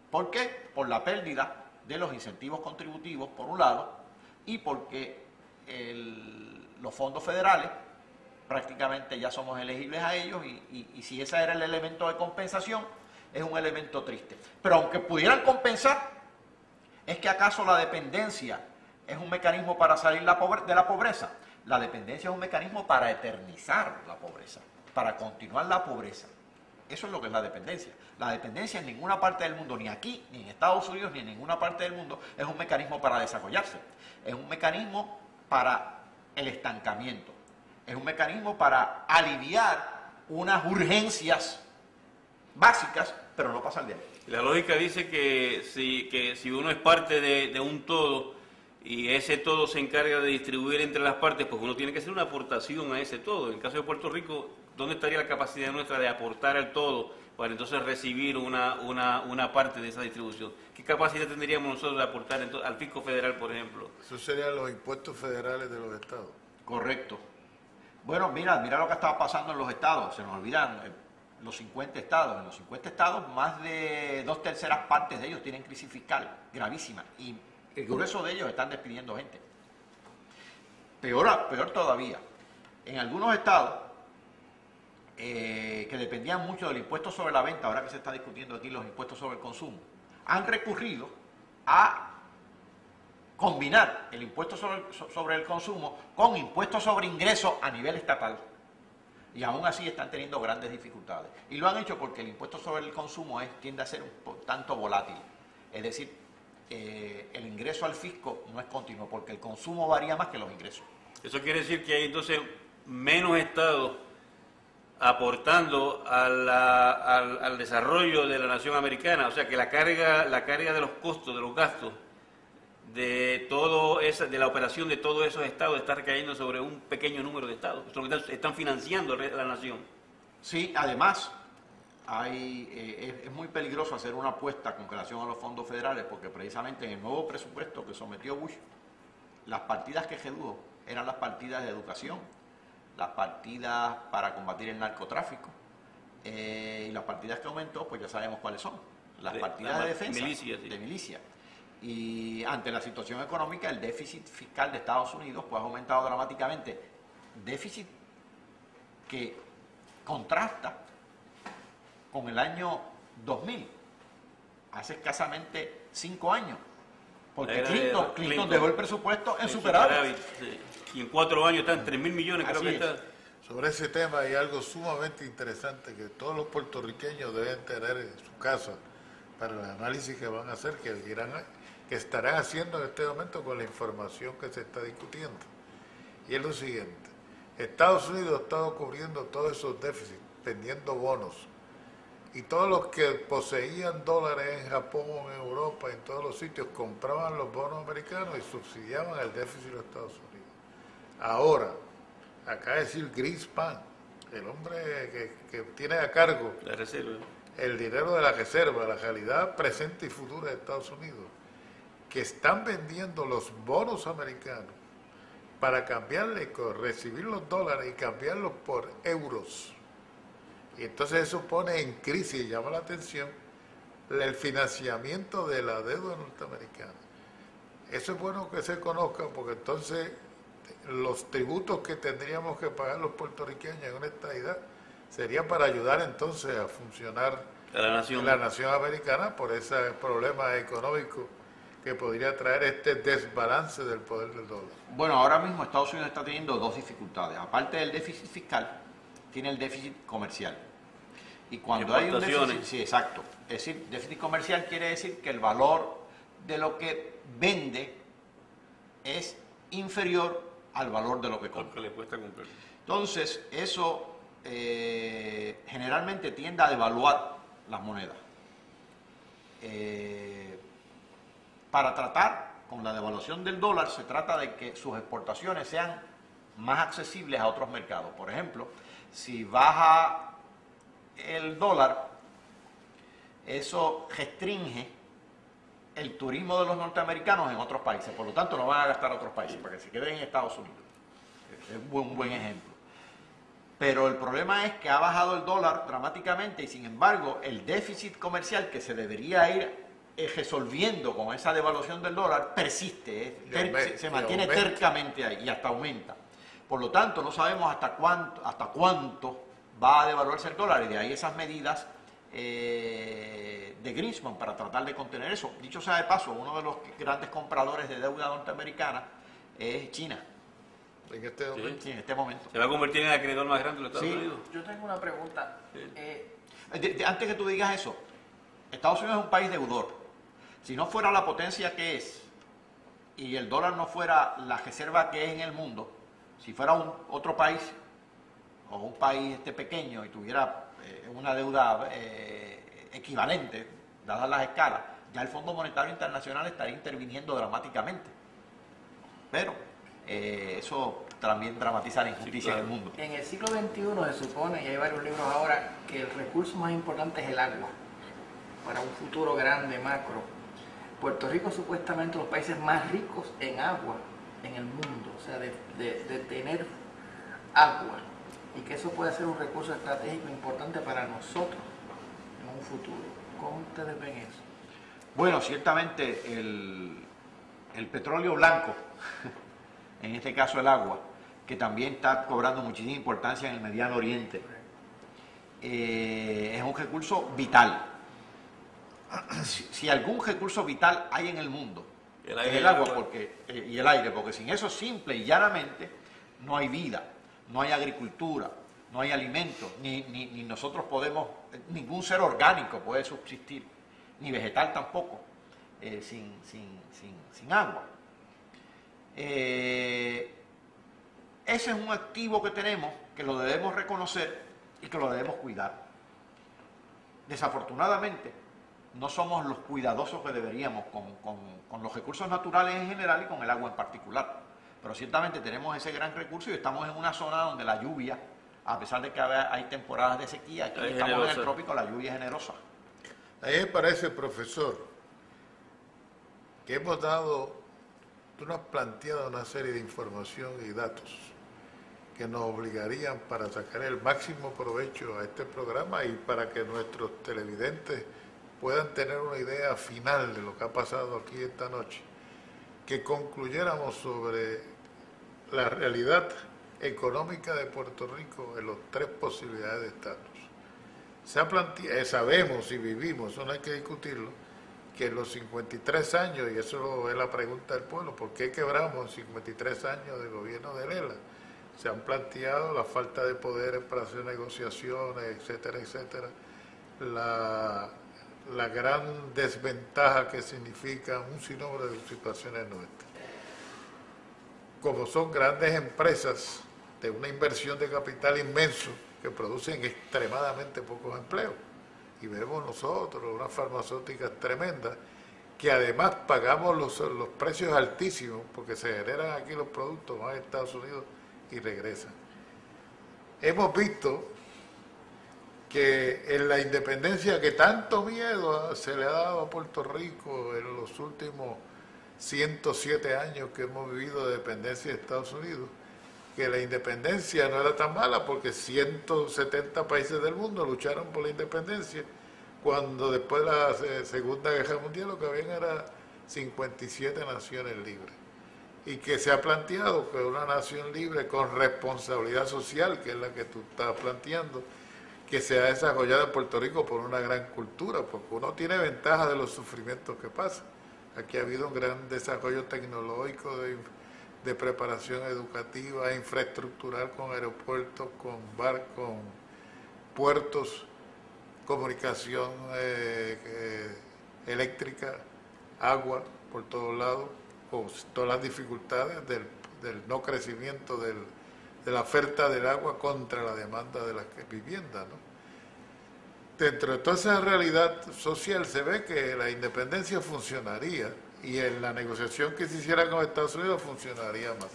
¿Por qué? Por la pérdida de los incentivos contributivos, por un lado, y porque los fondos federales prácticamente ya somos elegibles a ellos y si ese era el elemento de compensación, es un elemento triste. Pero aunque pudieran compensar, ¿es que acaso la dependencia es un mecanismo para salir de la pobreza? La dependencia es un mecanismo para eternizar la pobreza, para continuar la pobreza. Eso es lo que es la dependencia. La dependencia en ninguna parte del mundo, ni aquí, ni en Estados Unidos, ni en ninguna parte del mundo, es un mecanismo para desarrollarse. Es un mecanismo para el estancamiento. Es un mecanismo para aliviar unas urgencias básicas, pero no pasar de ahí. La lógica dice que si uno es parte de un todo y ese todo se encarga de distribuir entre las partes, pues uno tiene que hacer una aportación a ese todo. En el caso de Puerto Rico, ¿dónde estaría la capacidad nuestra de aportar al todo para entonces recibir una parte de esa distribución? ¿Qué capacidad tendríamos nosotros de aportar al fisco federal, por ejemplo? Eso serían los impuestos federales de los estados. Correcto. Bueno, mira lo que estaba pasando en los estados. Se nos olvidan los 50 estados. En los 50 estados, más de 2/3 partes de ellos tienen crisis fiscal gravísima. Y el grueso de ellos están despidiendo gente. Peor todavía. En algunos estados que dependían mucho del impuesto sobre la venta, ahora que se está discutiendo aquí los impuestos sobre el consumo, han recurrido a combinar el impuesto sobre el consumo con impuestos sobre ingresos a nivel estatal. Y aún así están teniendo grandes dificultades. Y lo han hecho porque el impuesto sobre el consumo tiende a ser un tanto volátil. Es decir, el ingreso al fisco no es continuo porque el consumo varía más que los ingresos. Eso quiere decir que hay entonces menos estados aportando al desarrollo de la nación americana, o sea que la carga de los costos, de los gastos de la operación de todos esos estados está recayendo sobre un pequeño número de estados, están financiando a la nación. Sí, además es muy peligroso hacer una apuesta con relación a los fondos federales porque precisamente en el nuevo presupuesto que sometió Bush, las partidas que redujo eran las partidas de educación, las partidas para combatir el narcotráfico y las partidas que aumentó, pues ya sabemos cuáles son, las partidas de defensa, de milicia. Y ante la situación económica, el déficit fiscal de Estados Unidos pues ha aumentado dramáticamente, déficit que contrasta con el año 2000, hace escasamente 5 años, porque Clinton dejó el presupuesto en superávit. Sí. Y en 4 años están 3.000 millones, creo que está. Sobre ese tema hay algo sumamente interesante que todos los puertorriqueños deben tener en su casa para el análisis que van a hacer, que estarán haciendo en este momento con la información que se está discutiendo. Y es lo siguiente: Estados Unidos ha estado cubriendo todos esos déficits, vendiendo bonos. Y todos los que poseían dólares en Japón, en Europa, en todos los sitios, compraban los bonos americanos y subsidiaban el déficit de Estados Unidos. Ahora, acá es el Greenspan, el hombre que tiene a cargo la reserva, el dinero de la reserva, la realidad presente y futura de Estados Unidos, que están vendiendo los bonos americanos para cambiarle, recibir los dólares y cambiarlos por euros. Y entonces eso pone en crisis, y llama la atención, el financiamiento de la deuda norteamericana. Eso es bueno que se conozca porque entonces los tributos que tendríamos que pagar los puertorriqueños en una estadidad sería para ayudar entonces a funcionar la nación americana por ese problema económico que podría traer este desbalance del poder del dólar. Bueno, ahora mismo Estados Unidos está teniendo dos dificultades. Aparte del déficit fiscal, tiene el déficit comercial. Y cuando hay un déficit, sí, exacto. Es decir, déficit comercial quiere decir que el valor de lo que vende es inferior al valor de lo que compra. Lo que le cuesta comprar. Entonces, eso generalmente tiende a devaluar las monedas. para tratar, con la devaluación del dólar, se trata de que sus exportaciones sean más accesibles a otros mercados. Por ejemplo, si baja el dólar, eso restringe el turismo de los norteamericanos en otros países, por lo tanto no van a gastar a otros países, para que se queden en Estados Unidos. Es un buen ejemplo. Pero el problema es que ha bajado el dólar dramáticamente y sin embargo el déficit comercial que se debería ir resolviendo con esa devaluación del dólar persiste, se mantiene tercamente ahí y hasta aumenta. Por lo tanto, no sabemos hasta cuánto va a devaluarse el dólar y de ahí esas medidas de Greenspan para tratar de contener eso. Dicho sea de paso, uno de los grandes compradores de deuda norteamericana es China. En este momento. Sí, en este momento. ¿Se va a convertir en el acreedor más grande de los Estados Sí. Unidos? Yo tengo una pregunta. Antes que tú digas eso, Estados Unidos es un país deudor. Si no fuera la potencia que es y el dólar no fuera la reserva que es en el mundo, si fuera otro país o un país pequeño y tuviera una deuda equivalente, dadas las escalas, ya el Fondo Monetario Internacional estaría interviniendo dramáticamente. Pero eso también dramatiza la injusticia en el mundo. En el siglo XXI se supone, y hay varios libros ahora, que el recurso más importante es el agua, para un futuro grande, macro. Puerto Rico supuestamente los países más ricos en agua en el mundo, o sea, de tener agua, y que eso puede ser un recurso estratégico importante para nosotros en un futuro. ¿Cómo ustedes ven eso? Bueno, ciertamente el petróleo blanco, en este caso el agua, que también está cobrando muchísima importancia en el Mediano Oriente, es un recurso vital. Si algún recurso vital hay en el mundo, es el agua y el aire, porque sin eso simple y llanamente no hay vida, no hay agricultura, no hay alimentos, ni nosotros podemos, ningún ser orgánico puede subsistir, ni vegetal tampoco, sin agua. Ese es un activo que tenemos, que lo debemos reconocer y que lo debemos cuidar. Desafortunadamente, no somos los cuidadosos que deberíamos con los recursos naturales en general y con el agua en particular. Pero ciertamente tenemos ese gran recurso y estamos en una zona donde la lluvia, a pesar de que hay temporadas de sequía, aquí estamos en el trópico, la lluvia es generosa. A mí me parece, profesor, que tú nos has planteado una serie de información y datos que nos obligarían para sacar el máximo provecho a este programa y para que nuestros televidentes puedan tener una idea final de lo que ha pasado aquí esta noche, que concluyéramos sobre la realidad económica de Puerto Rico en las tres posibilidades de estatus. Se ha planteado, sabemos y vivimos, eso no hay que discutirlo, que en los 53 años, y eso es la pregunta del pueblo, ¿por qué quebramos 53 años de gobierno de Lela? Se han planteado la falta de poderes para hacer negociaciones, etcétera, etcétera, la gran desventaja que significa un sinnúmero de situaciones nuestras. Como son grandes empresas de una inversión de capital inmenso que producen extremadamente pocos empleos, y vemos nosotros unas farmacéuticas tremendas que además pagamos los precios altísimos porque se generan aquí los productos, van a Estados Unidos y regresan. Hemos visto que en la independencia que tanto miedo se le ha dado a Puerto Rico en los últimos 107 años que hemos vivido de dependencia de Estados Unidos, que la independencia no era tan mala porque 170 países del mundo lucharon por la independencia, cuando después de la Segunda Guerra Mundial lo que habían era 57 naciones libres. Y que se ha planteado que una nación libre con responsabilidad social, que es la que tú estás planteando, que se ha desarrollado en Puerto Rico por una gran cultura, porque uno tiene ventaja de los sufrimientos que pasan. Aquí ha habido un gran desarrollo tecnológico de preparación educativa, infraestructural con aeropuertos, con barcos, con puertos, comunicación eléctrica, agua por todos lados, con todas las dificultades del no crecimiento de la oferta del agua contra la demanda de las viviendas, ¿no? dentro de toda esa realidad social se ve que la independencia funcionaría y en la negociación que se hiciera con Estados Unidos funcionaría más.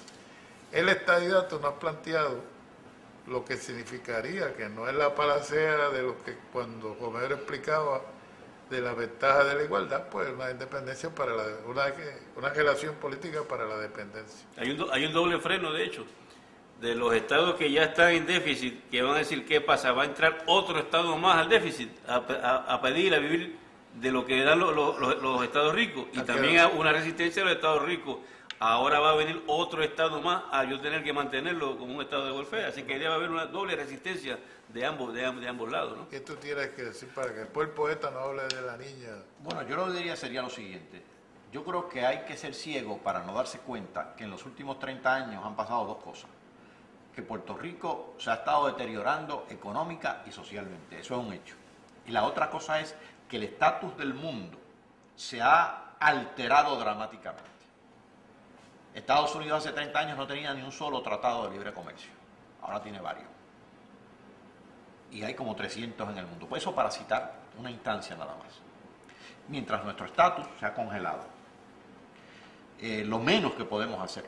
El estadidad nos ha planteado lo que significaría, que no es la palacea de lo que cuando Romero explicaba de la ventaja de la igualdad, pues una independencia para una relación política para la dependencia. Hay un doble freno, de hecho, de los estados que ya están en déficit, que van a decir, ¿qué pasa? Va a entrar otro estado más al déficit, a pedir, a vivir de lo que dan los estados ricos, y también hay una resistencia de los estados ricos. Ahora va a venir otro estado más a yo tener que mantenerlo como un estado de welfare, así que debe haber una doble resistencia de ambos lados, ¿no? ¿Qué tú tienes que decir para que después el poeta no hable de la niña? Bueno, yo lo que diría sería lo siguiente. Yo creo que hay que ser ciego para no darse cuenta que en los últimos 30 años han pasado dos cosas. Que Puerto Rico se ha estado deteriorando económica y socialmente, eso es un hecho. Y la otra cosa es que el estatus del mundo se ha alterado dramáticamente. Estados Unidos hace 30 años no tenía ni un solo tratado de libre comercio, ahora tiene varios. Y hay como 300 en el mundo. Pues eso para citar una instancia nada más. Mientras nuestro estatus se ha congelado. Lo menos que podemos hacer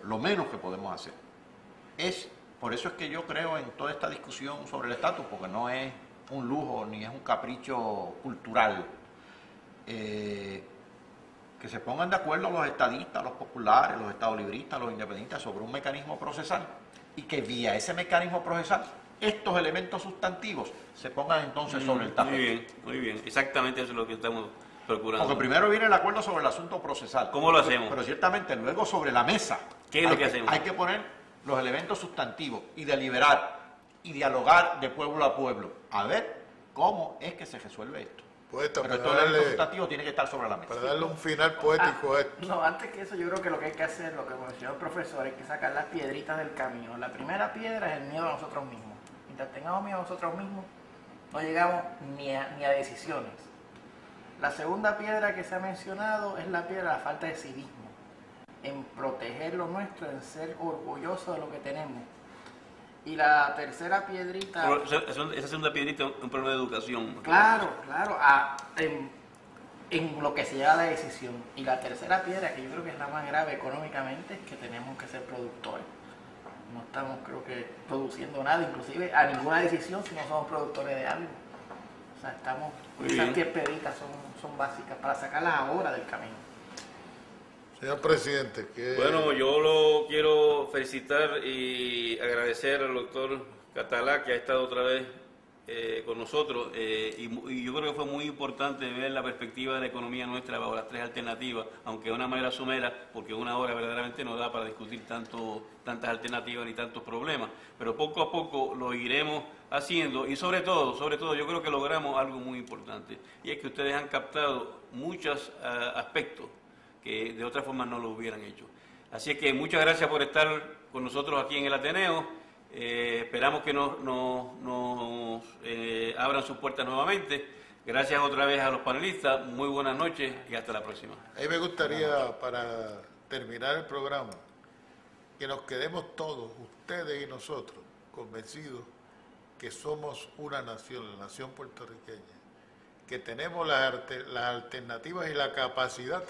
es, por eso es que yo creo en toda esta discusión sobre el estatus, porque no es un lujo ni es un capricho cultural. Que se pongan de acuerdo los estadistas, los populares, los estadolibristas, los independentistas sobre un mecanismo procesal y que vía ese mecanismo procesal estos elementos sustantivos se pongan entonces sobre el tapete. Muy bien, exactamente eso es lo que estamos procurando. Porque primero viene el acuerdo sobre el asunto procesal. ¿Cómo lo hacemos? Pero ciertamente luego sobre la mesa. ¿Qué es lo que hacemos? Hay que poner los elementos sustantivos y deliberar y dialogar de pueblo a pueblo. A ver cómo es que se resuelve esto. Poeta, pero estos elementos sustantivos tienen que estar sobre la mesa. Para darle un final poético a esto. No, antes que eso yo creo que lo que hay que hacer, lo que mencionó el profesor, es que sacar las piedritas del camino. La primera piedra es el miedo a nosotros mismos. Mientras tengamos miedo a nosotros mismos, no llegamos ni a decisiones. La segunda piedra que se ha mencionado es la piedra de la falta de civismo, en proteger lo nuestro, en ser orgulloso de lo que tenemos. Y la tercera piedrita... Esa segunda piedrita es un problema de educación. Claro, en lo que se lleva a la decisión. Y la tercera piedra, que yo creo que es la más grave económicamente, es que tenemos que ser productores. No estamos, creo que, produciendo nada, inclusive a ninguna decisión si no somos productores de algo. O sea, esas 10 piedritas son básicas para sacarlas ahora del camino. Señor presidente, Bueno, yo lo quiero felicitar y agradecer al doctor Catalá, que ha estado otra vez con nosotros, y yo creo que fue muy importante ver la perspectiva de la economía nuestra bajo las tres alternativas, aunque de una manera somera, porque una hora verdaderamente no da para discutir tantas alternativas ni tantos problemas, pero poco a poco lo iremos haciendo, y sobre todo yo creo que logramos algo muy importante, y es que ustedes han captado muchos aspectos que de otra forma no lo hubieran hecho. Así es que muchas gracias por estar con nosotros aquí en el Ateneo. Esperamos que nos abran sus puertas nuevamente. Gracias otra vez a los panelistas. Muy buenas noches y hasta la próxima. A mí me gustaría, para terminar el programa, que nos quedemos todos, ustedes y nosotros, convencidos que somos una nación, la nación puertorriqueña, que tenemos las alternativas y la capacidad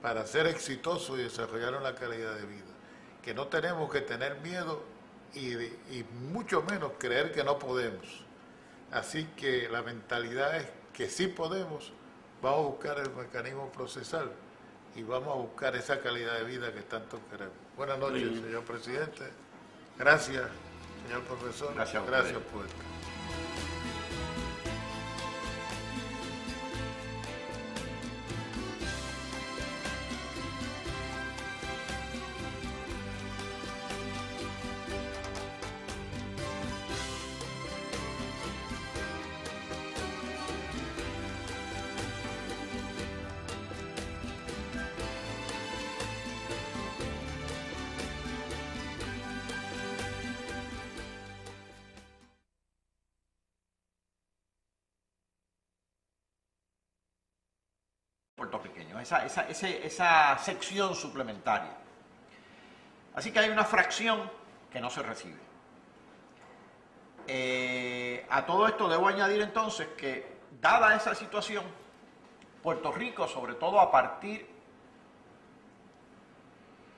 para ser exitosos y desarrollar una calidad de vida, que no tenemos que tener miedo y mucho menos creer que no podemos. Así que la mentalidad es que sí podemos, vamos a buscar el mecanismo procesal y vamos a buscar esa calidad de vida que tanto queremos. Buenas noches, señor presidente. Gracias, señor profesor. Gracias, poeta. Puertorriqueño, esa sección suplementaria. Así que hay una fracción que no se recibe. A todo esto debo añadir entonces que dada esa situación, Puerto Rico, sobre todo a partir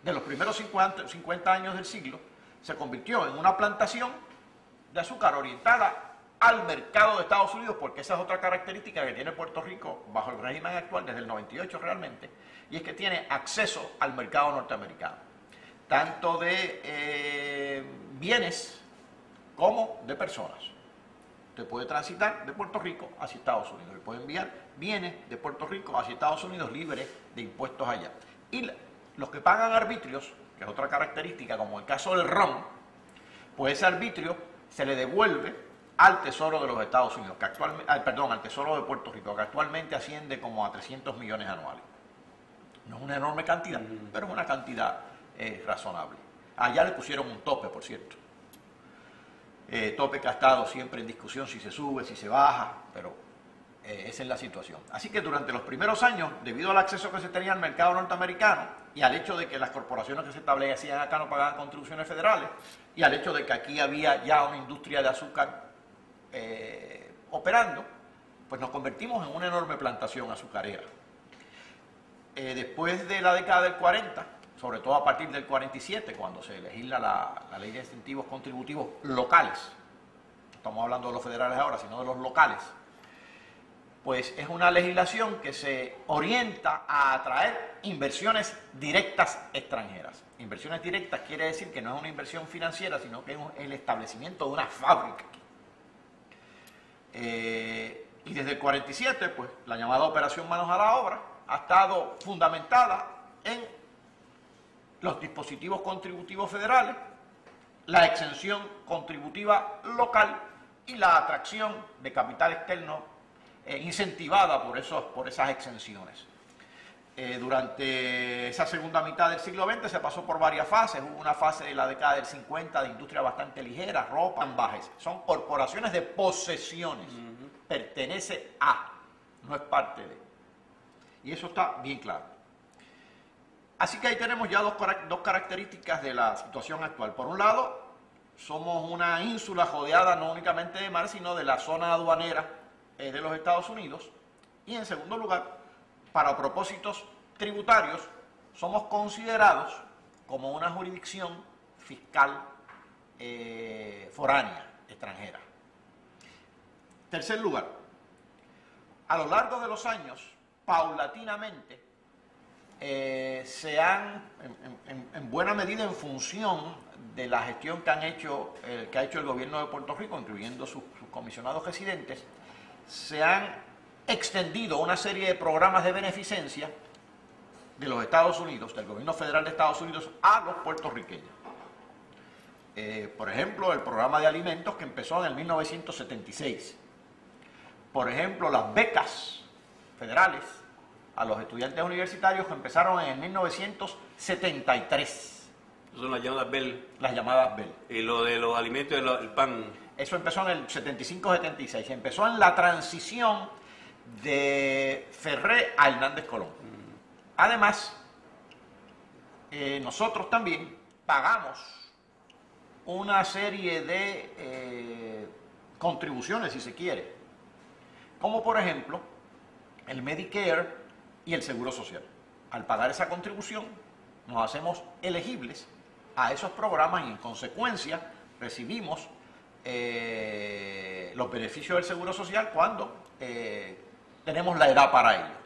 de los primeros 50 años del siglo, se convirtió en una plantación de azúcar orientada al mercado de Estados Unidos, porque esa es otra característica que tiene Puerto Rico bajo el régimen actual, desde el 98 realmente, y es que tiene acceso al mercado norteamericano, tanto de bienes como de personas. Usted puede transitar de Puerto Rico hacia Estados Unidos, le puede enviar bienes de Puerto Rico hacia Estados Unidos libres de impuestos allá. Y los que pagan arbitrios, que es otra característica, como el caso del ron, pues ese arbitrio se le devuelve al Tesoro de los Estados Unidos, que actualmente, al Tesoro de Puerto Rico, que actualmente asciende como a 300 millones anuales. No es una enorme cantidad, pero es una cantidad razonable. Allá le pusieron un tope, por cierto. Tope que ha estado siempre en discusión si se sube, si se baja, pero esa es la situación. Así que durante los primeros años, debido al acceso que se tenía al mercado norteamericano y al hecho de que las corporaciones que se establecían acá no pagaban contribuciones federales y al hecho de que aquí había ya una industria de azúcar operando, pues nos convertimos en una enorme plantación azucarera. Después de la década del 40, sobre todo a partir del 47, cuando se legisla la ley de incentivos contributivos locales, no estamos hablando de los federales ahora, sino de los locales, pues es una legislación que se orienta a atraer inversiones directas extranjeras. Inversiones directas quiere decir que no es una inversión financiera, sino que es el establecimiento de una fábrica. Y desde el 47, pues la llamada Operación Manos a la Obra ha estado fundamentada en los dispositivos contributivos federales, la exención contributiva local y la atracción de capital externo incentivada por esas exenciones. Durante esa segunda mitad del siglo XX se pasó por varias fases. Hubo una fase de la década del 50 de industria bastante ligera, ropa, ambajes. Son corporaciones de posesiones. Pertenece a, no es parte de. Y eso está bien claro. Así que ahí tenemos ya dos características de la situación actual. Por un lado, somos una ínsula rodeada no únicamente de mar, sino de la zona aduanera de los Estados Unidos. Y en segundo lugar, para propósitos tributarios, somos considerados como una jurisdicción fiscal foránea, extranjera. Tercer lugar, a lo largo de los años, paulatinamente, se han, en buena medida en función de la gestión que ha hecho el gobierno de Puerto Rico, incluyendo sus comisionados residentes, se han extendido una serie de programas de beneficencia de los Estados Unidos, del gobierno federal de Estados Unidos, a los puertorriqueños. Por ejemplo, el programa de alimentos que empezó en el 1976. Por ejemplo, las becas federales a los estudiantes universitarios que empezaron en el 1973. Son las llamadas Bell. Las llamadas Bell. Y lo de los alimentos, el pan. Eso empezó en el 75-76. Empezó en la transición de Ferré a Hernández Colón. Además, nosotros también pagamos una serie de contribuciones, si se quiere, como por ejemplo el Medicare y el Seguro Social. Al pagar esa contribución, nos hacemos elegibles a esos programas y en consecuencia recibimos los beneficios del Seguro Social cuando tenemos la edad para ello.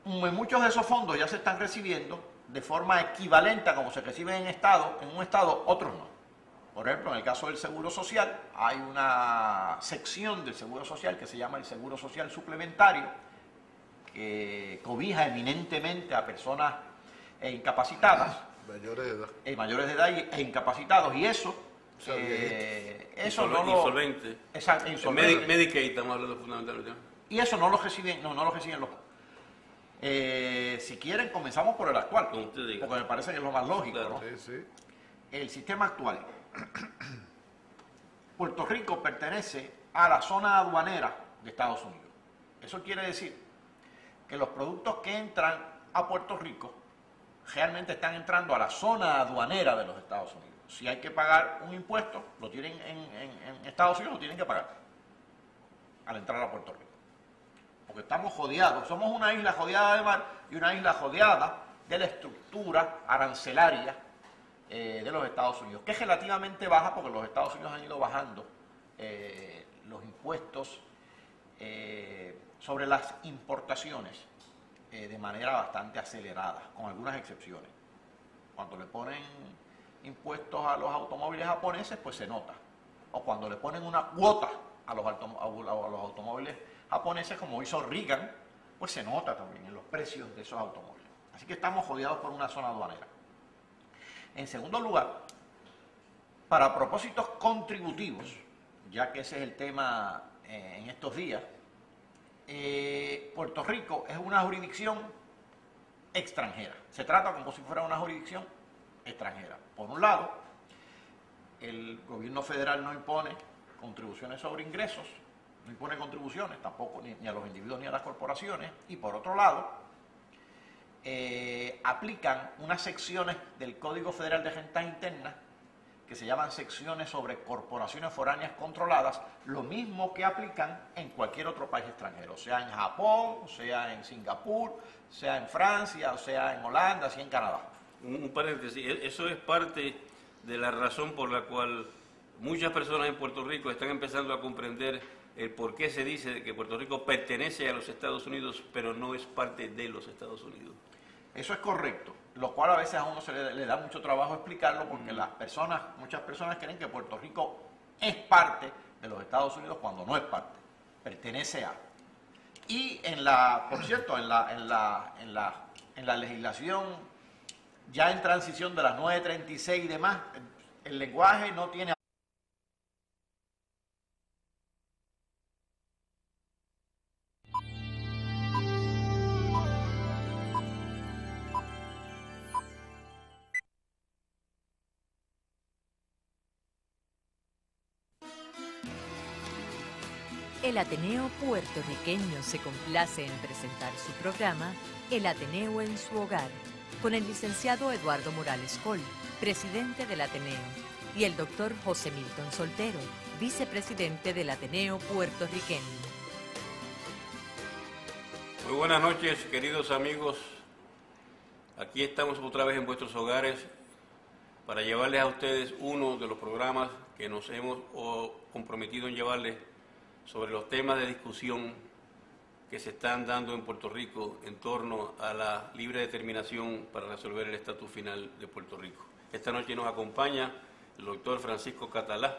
Muchos de esos fondos ya se están recibiendo de forma equivalente a como se reciben en un estado, otros no. Por ejemplo, en el caso del Seguro Social, hay una sección del Seguro Social que se llama el Seguro Social Suplementario, que cobija eminentemente a personas incapacitadas, mayores de edad e incapacitados, y eso no lo... Insolvente. Exacto, insolvente. Medicaid, estamos hablando fundamentalmente. Y eso no lo reciben, no lo reciben los... si quieren, comenzamos por el actual, porque me parece que es lo más lógico, claro, ¿no? Sí, sí. El sistema actual. Puerto Rico pertenece a la zona aduanera de Estados Unidos. Eso quiere decir que los productos que entran a Puerto Rico realmente están entrando a la zona aduanera de los Estados Unidos. Si hay que pagar un impuesto, lo tienen en Estados Unidos, lo tienen que pagar. al entrar a Puerto Rico. Porque estamos jodeados, somos una isla jodeada de mar y una isla jodeada de la estructura arancelaria de los Estados Unidos, que es relativamente baja porque los Estados Unidos han ido bajando los impuestos sobre las importaciones de manera bastante acelerada, con algunas excepciones. Cuando le ponen impuestos a los automóviles japoneses, pues se nota. O cuando le ponen una cuota a los automóviles japoneses, como hizo Reagan, pues se nota también en los precios de esos automóviles. Así que estamos jodeados por una zona aduanera. En segundo lugar, para propósitos contributivos, ya que ese es el tema en estos días, Puerto Rico es una jurisdicción extranjera. Se trata como si fuera una jurisdicción extranjera. Por un lado, el gobierno federal no impone contribuciones sobre ingresos, no impone contribuciones tampoco ni a los individuos ni a las corporaciones, y por otro lado, aplican unas secciones del Código Federal de Rentas Internas que se llaman secciones sobre corporaciones foráneas controladas, lo mismo que aplican en cualquier otro país extranjero, sea en Japón, sea en Singapur, sea en Francia, sea en Holanda, sea en Canadá. Un paréntesis, eso es parte de la razón por la cual muchas personas en Puerto Rico están empezando a comprender el por qué se dice que Puerto Rico pertenece a los Estados Unidos, pero no es parte de los Estados Unidos. Eso es correcto, lo cual a veces a uno se le da mucho trabajo explicarlo porque muchas personas creen que Puerto Rico es parte de los Estados Unidos cuando no es parte, pertenece a. Y por cierto, en la legislación ya en transición de las 936 y demás, el lenguaje no tiene... El Ateneo puertorriqueño se complace en presentar su programa El Ateneo en su hogar, con el licenciado Eduardo Morales Coll, presidente del Ateneo, y el doctor José Milton Soltero, vicepresidente del Ateneo puertorriqueño. Muy buenas noches, queridos amigos. Aquí estamos otra vez en vuestros hogares para llevarles a ustedes uno de los programas que nos hemos comprometido en llevarles sobre los temas de discusión que se están dando en Puerto Rico en torno a la libre determinación para resolver el estatus final de Puerto Rico. Esta noche nos acompaña el doctor Francisco Catalá,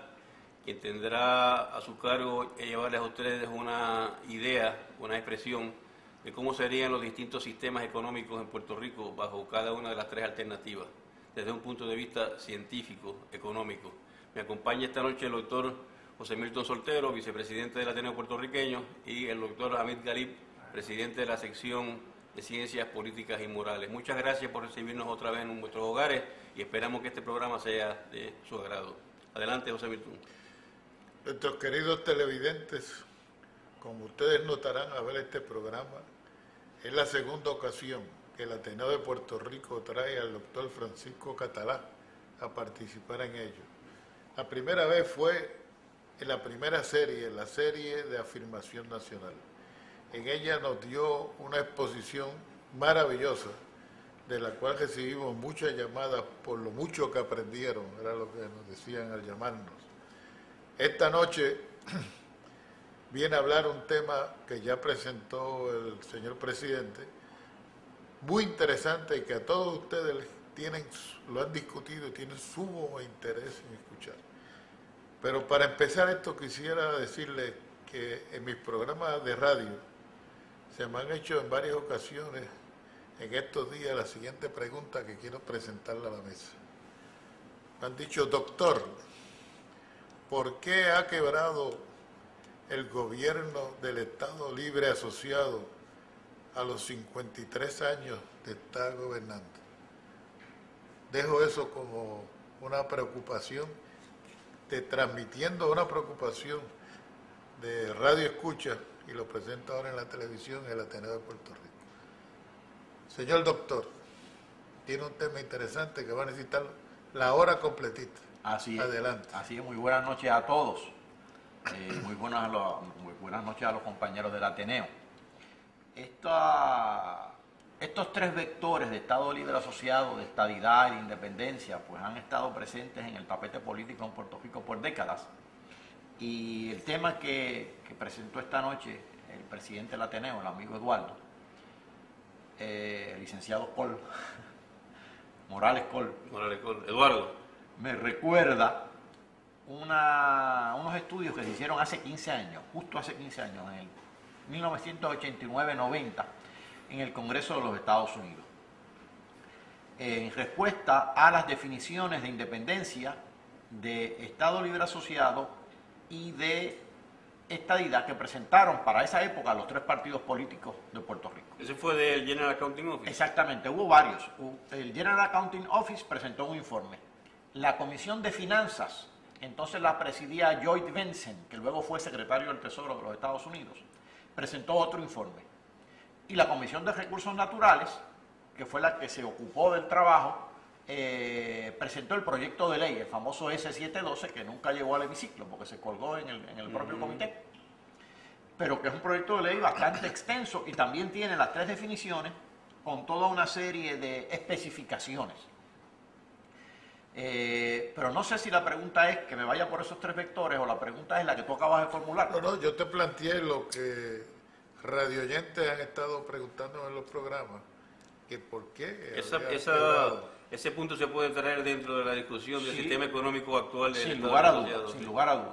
quien tendrá a su cargo llevarles a ustedes una idea, una expresión de cómo serían los distintos sistemas económicos en Puerto Rico bajo cada una de las tres alternativas, desde un punto de vista científico, económico. Me acompaña esta noche el doctor José Milton Soltero, vicepresidente del Ateneo puertorriqueño, y el doctor Hamid Galib, presidente de la sección de Ciencias Políticas y Morales. Muchas gracias por recibirnos otra vez en nuestros hogares y esperamos que este programa sea de su agrado. Adelante, José Milton. Nuestros queridos televidentes, como ustedes notarán al ver este programa, es la segunda ocasión que el Ateneo de Puerto Rico trae al doctor Francisco Catalá a participar en ello. La primera vez fue en la primera serie, la serie de Afirmación Nacional. En ella nos dio una exposición maravillosa, de la cual recibimos muchas llamadas por lo mucho que aprendieron, era lo que nos decían al llamarnos. Esta noche viene a hablar un tema que ya presentó el señor presidente, muy interesante y que a todos ustedes lo han discutido y tienen sumo interés en escuchar. Pero para empezar esto quisiera decirles que en mis programas de radio se me han hecho en varias ocasiones en estos días la siguiente pregunta que quiero presentarle a la mesa. Me han dicho, doctor, ¿por qué ha quebrado el gobierno del Estado Libre Asociado a los 53 años de estar gobernando? Dejo eso como una preocupación, transmitiendo una preocupación de radio escucha, y lo presento ahora en la televisión en el Ateneo de Puerto Rico. Señor doctor, tiene un tema interesante que va a necesitar la hora completita. Así es. Adelante. Así es, muy buenas noches a todos. Muy buenas noches a los compañeros del Ateneo. Estos tres vectores de Estado Libre Asociado, de estadidad y de independencia, pues han estado presentes en el tapete político en Puerto Rico por décadas. Y el tema que presentó esta noche el presidente del Ateneo, el amigo Eduardo, el licenciado Col, Morales Col, Eduardo, me recuerda unos estudios que se hicieron hace 15 años, justo hace 15 años, en el 1989-90, en el Congreso de los Estados Unidos, en respuesta a las definiciones de independencia, de Estado Libre Asociado y de estadidad que presentaron para esa época los tres partidos políticos de Puerto Rico. ¿Ese fue del General Accounting Office? Exactamente, hubo varios. El General Accounting Office presentó un informe. La Comisión de Finanzas, entonces la presidía Lloyd Bentsen, que luego fue secretario del Tesoro de los Estados Unidos, presentó otro informe. Y la Comisión de Recursos Naturales, que fue la que se ocupó del trabajo, presentó el proyecto de ley, el famoso S712, que nunca llegó al hemiciclo porque se colgó en el propio comité, pero que es un proyecto de ley bastante extenso y también tiene las tres definiciones con toda una serie de especificaciones. Pero no sé si la pregunta es que me vaya por esos tres vectores o la pregunta es la que tú acabas de formular. No, yo te planteé lo que radioyentes han estado preguntando en los programas, que por qué ese punto se puede traer dentro de la discusión del sistema económico actual del sin Estado lugar a asociado. dudas, sin lugar a dudas.